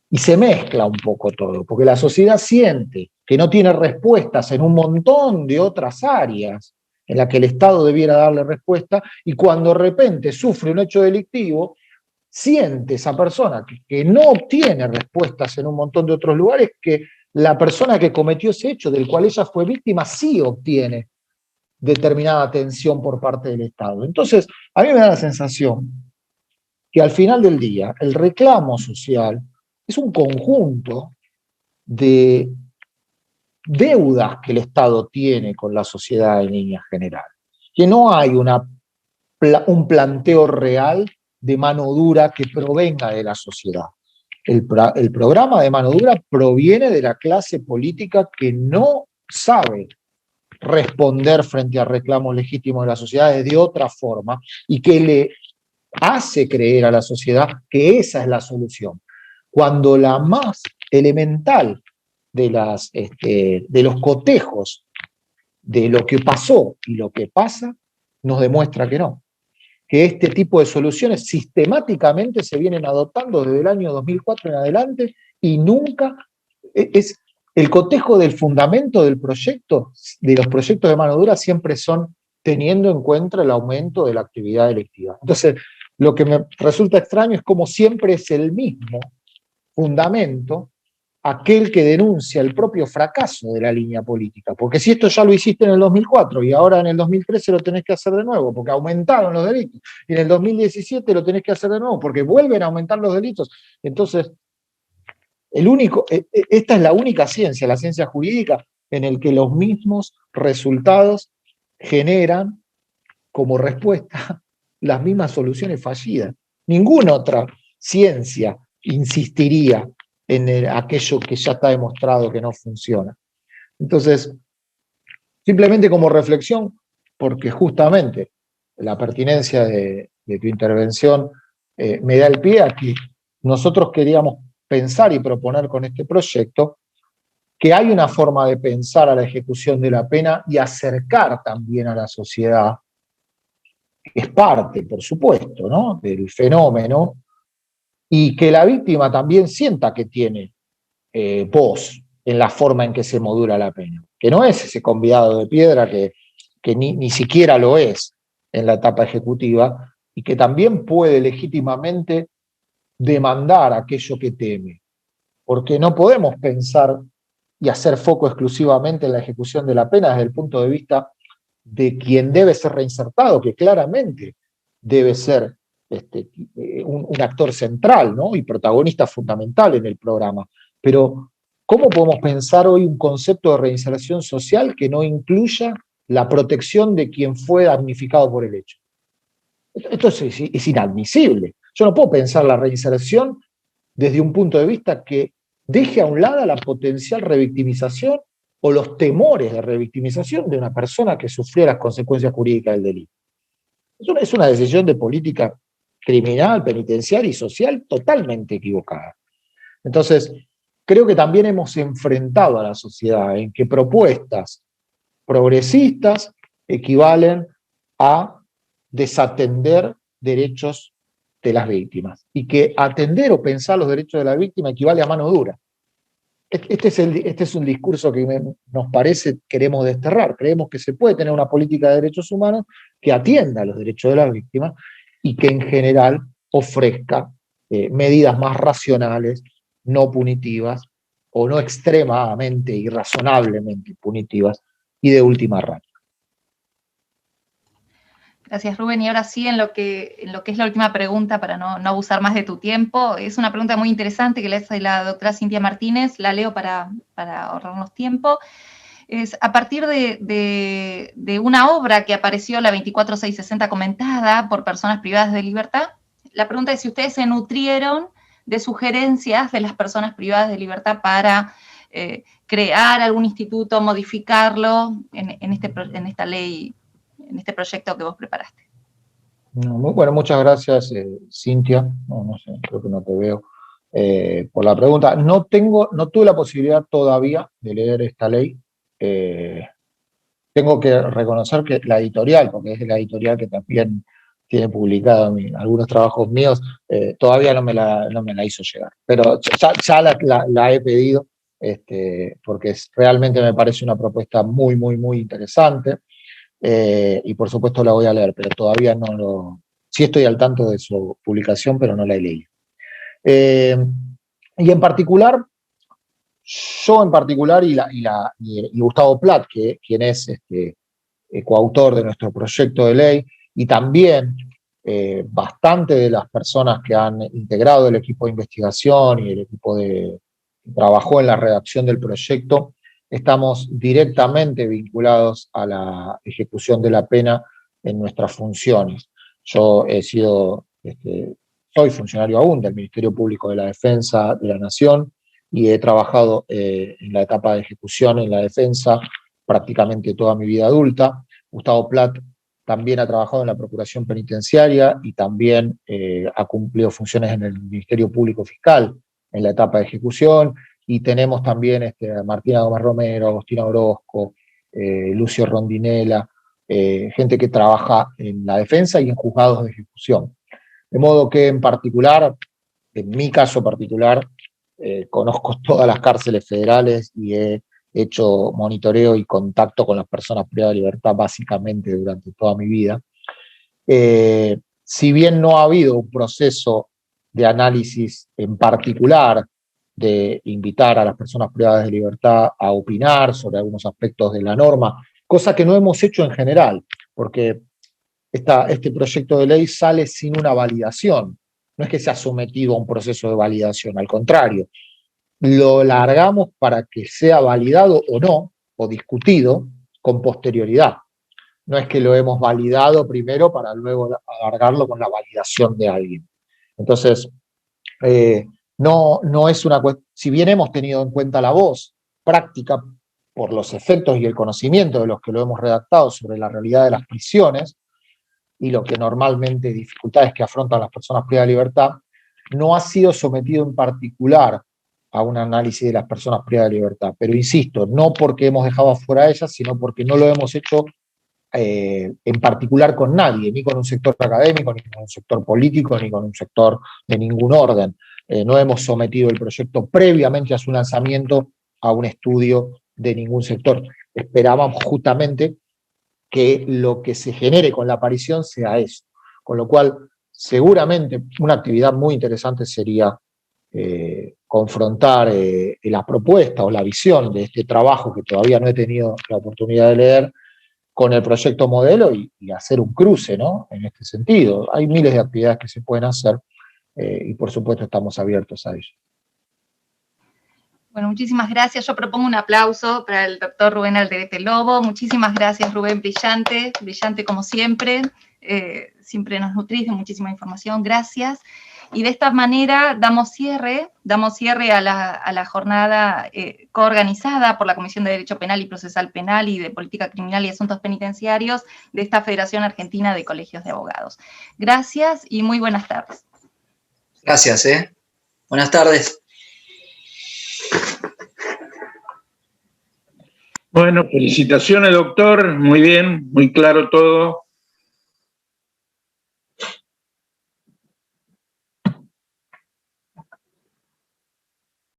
Y se mezcla un poco todo, porque la sociedad siente que no tiene respuestas en un montón de otras áreas en las que el Estado debiera darle respuesta, y cuando de repente sufre un hecho delictivo, siente esa persona que no obtiene respuestas en un montón de otros lugares, que la persona que cometió ese hecho, del cual ella fue víctima, sí obtiene determinada atención por parte del Estado. Entonces, a mí me da la sensación que al final del día el reclamo social es un conjunto de deudas que el Estado tiene con la sociedad en líneas generales, que no hay un planteo real de mano dura que provenga de la sociedad. El programa de mano dura proviene de la clase política que no sabe responder frente a reclamos legítimos de la sociedad de otra forma y que le hace creer a la sociedad que esa es la solución, cuando la más elemental de los cotejos de lo que pasó y lo que pasa nos demuestra que no, que este tipo de soluciones sistemáticamente se vienen adoptando desde el año 2004 en adelante y nunca es el cotejo del fundamento del proyecto, de los proyectos de mano dura, siempre son teniendo en cuenta el aumento de la actividad delictiva. Entonces, lo que me resulta extraño es cómo siempre es el mismo fundamento aquel que denuncia el propio fracaso de la línea política. Porque si esto ya lo hiciste en el 2004 y ahora en el 2013 lo tenés que hacer de nuevo, porque aumentaron los delitos, y en el 2017 lo tenés que hacer de nuevo, porque vuelven a aumentar los delitos. Entonces, esta es la única ciencia, la ciencia jurídica, en el que los mismos resultados generan como respuesta las mismas soluciones fallidas. Ninguna otra ciencia insistiría en aquello que ya está demostrado que no funciona. Entonces, simplemente como reflexión, porque justamente la pertinencia de tu intervención me da el pie a que nosotros queríamos pensar y proponer con este proyecto que hay una forma de pensar a la ejecución de la pena y acercar también a la sociedad, que es parte, por supuesto, ¿no?, del fenómeno, y que la víctima también sienta que tiene voz en la forma en que se modula la pena, que no es ese convidado de piedra que ni siquiera lo es en la etapa ejecutiva, y que también puede legítimamente demandar aquello que teme, porque no podemos pensar y hacer foco exclusivamente en la ejecución de la pena desde el punto de vista de quien debe ser reinsertado, que claramente debe ser un actor central, ¿no?, y protagonista fundamental en el programa. Pero, ¿cómo podemos pensar hoy un concepto de reinserción social que no incluya la protección de quien fue damnificado por el hecho? Esto es inadmisible. Yo no puedo pensar la reinserción desde un punto de vista que deje a un lado la potencial revictimización o los temores de revictimización de una persona que sufrió las consecuencias jurídicas del delito. Es una decisión de política criminal, penitenciaria y social totalmente equivocada. Entonces, creo que también hemos enfrentado a la sociedad en que propuestas progresistas equivalen a desatender derechos de las víctimas, y que atender o pensar los derechos de la víctima equivale a mano dura. Este es un discurso que nos parece queremos desterrar. Creemos que se puede tener una política de derechos humanos que atienda a los derechos de las víctimas y que en general ofrezca medidas más racionales, no punitivas o no extremadamente, irrazonablemente punitivas y de última ratio. Gracias, Rubén. Y ahora sí, en lo que es la última pregunta, para no abusar más de tu tiempo, es una pregunta muy interesante que le hace la doctora Cintia Martínez, la leo para ahorrarnos tiempo. Es a partir de una obra que apareció, la 24660, comentada por personas privadas de libertad. La pregunta es si ustedes se nutrieron de sugerencias de las personas privadas de libertad para crear algún instituto, modificarlo en esta ley, en este proyecto que vos preparaste. Bueno, muchas gracias, Cintia. No sé, creo que no te veo. Por la pregunta. No tuve la posibilidad todavía de leer esta ley. Tengo que reconocer que la editorial, porque es la editorial que también tiene publicado algunos trabajos míos, todavía no me la hizo llegar. Pero ya la he pedido, porque realmente me parece una propuesta muy, muy, muy interesante. Y por supuesto la voy a leer, pero todavía sí estoy al tanto de su publicación, pero no la he leído. Y en particular, y Gustavo Plath, quien es coautor de nuestro proyecto de ley, y también bastante de las personas que han integrado el equipo de investigación y el equipo que trabajó en la redacción del proyecto, estamos directamente vinculados a la ejecución de la pena en nuestras funciones. Yo soy funcionario aún del Ministerio Público de la Defensa de la Nación y he trabajado en la etapa de ejecución en la defensa prácticamente toda mi vida adulta. Gustavo Plath también ha trabajado en la Procuración Penitenciaria y también ha cumplido funciones en el Ministerio Público Fiscal en la etapa de ejecución. Y tenemos también a Martina Gómez Romero, Agostina Orozco, Lucio Rondinella, gente que trabaja en la defensa y en juzgados de ejecución. De modo que en particular, en mi caso particular, conozco todas las cárceles federales y he hecho monitoreo y contacto con las personas privadas de libertad básicamente durante toda mi vida. Si bien no ha habido un proceso de análisis en particular de invitar a las personas privadas de libertad a opinar sobre algunos aspectos de la norma, cosa que no hemos hecho en general, porque este proyecto de ley sale sin una validación. No es que se ha sometido a un proceso de validación, al contrario, lo largamos para que sea validado o no, o discutido, con posterioridad. No es que lo hemos validado primero para luego alargarlo con la validación de alguien. Entonces, no es una cuestión, si bien hemos tenido en cuenta la voz práctica por los efectos y el conocimiento de los que lo hemos redactado sobre la realidad de las prisiones y lo que normalmente dificultades que afrontan las personas privadas de libertad, no ha sido sometido en particular a un análisis de las personas privadas de libertad. Pero insisto, no porque hemos dejado afuera a ellas, sino porque no lo hemos hecho en particular con nadie, ni con un sector académico, ni con un sector político, ni con un sector de ningún orden. No hemos sometido el proyecto previamente a su lanzamiento a un estudio de ningún sector. Esperábamos justamente que lo que se genere con la aparición sea eso. Con lo cual, seguramente una actividad muy interesante sería confrontar la propuesta o la visión de este trabajo que todavía no he tenido la oportunidad de leer con el proyecto modelo y hacer un cruce, ¿no? En este sentido. Hay miles de actividades que se pueden hacer y por supuesto estamos abiertos a ello. Bueno, muchísimas gracias. Yo propongo un aplauso para el doctor Rubén Alderete Lobo. Muchísimas gracias, Rubén, brillante como siempre. Siempre nos nutrís de muchísima información. Gracias. Y de esta manera damos cierre a la jornada coorganizada por la Comisión de Derecho Penal y Procesal Penal y de Política Criminal y Asuntos Penitenciarios de esta Federación Argentina de Colegios de Abogados. Gracias y muy buenas tardes. Gracias, Buenas tardes. Bueno, felicitaciones, doctor. Muy bien, muy claro todo.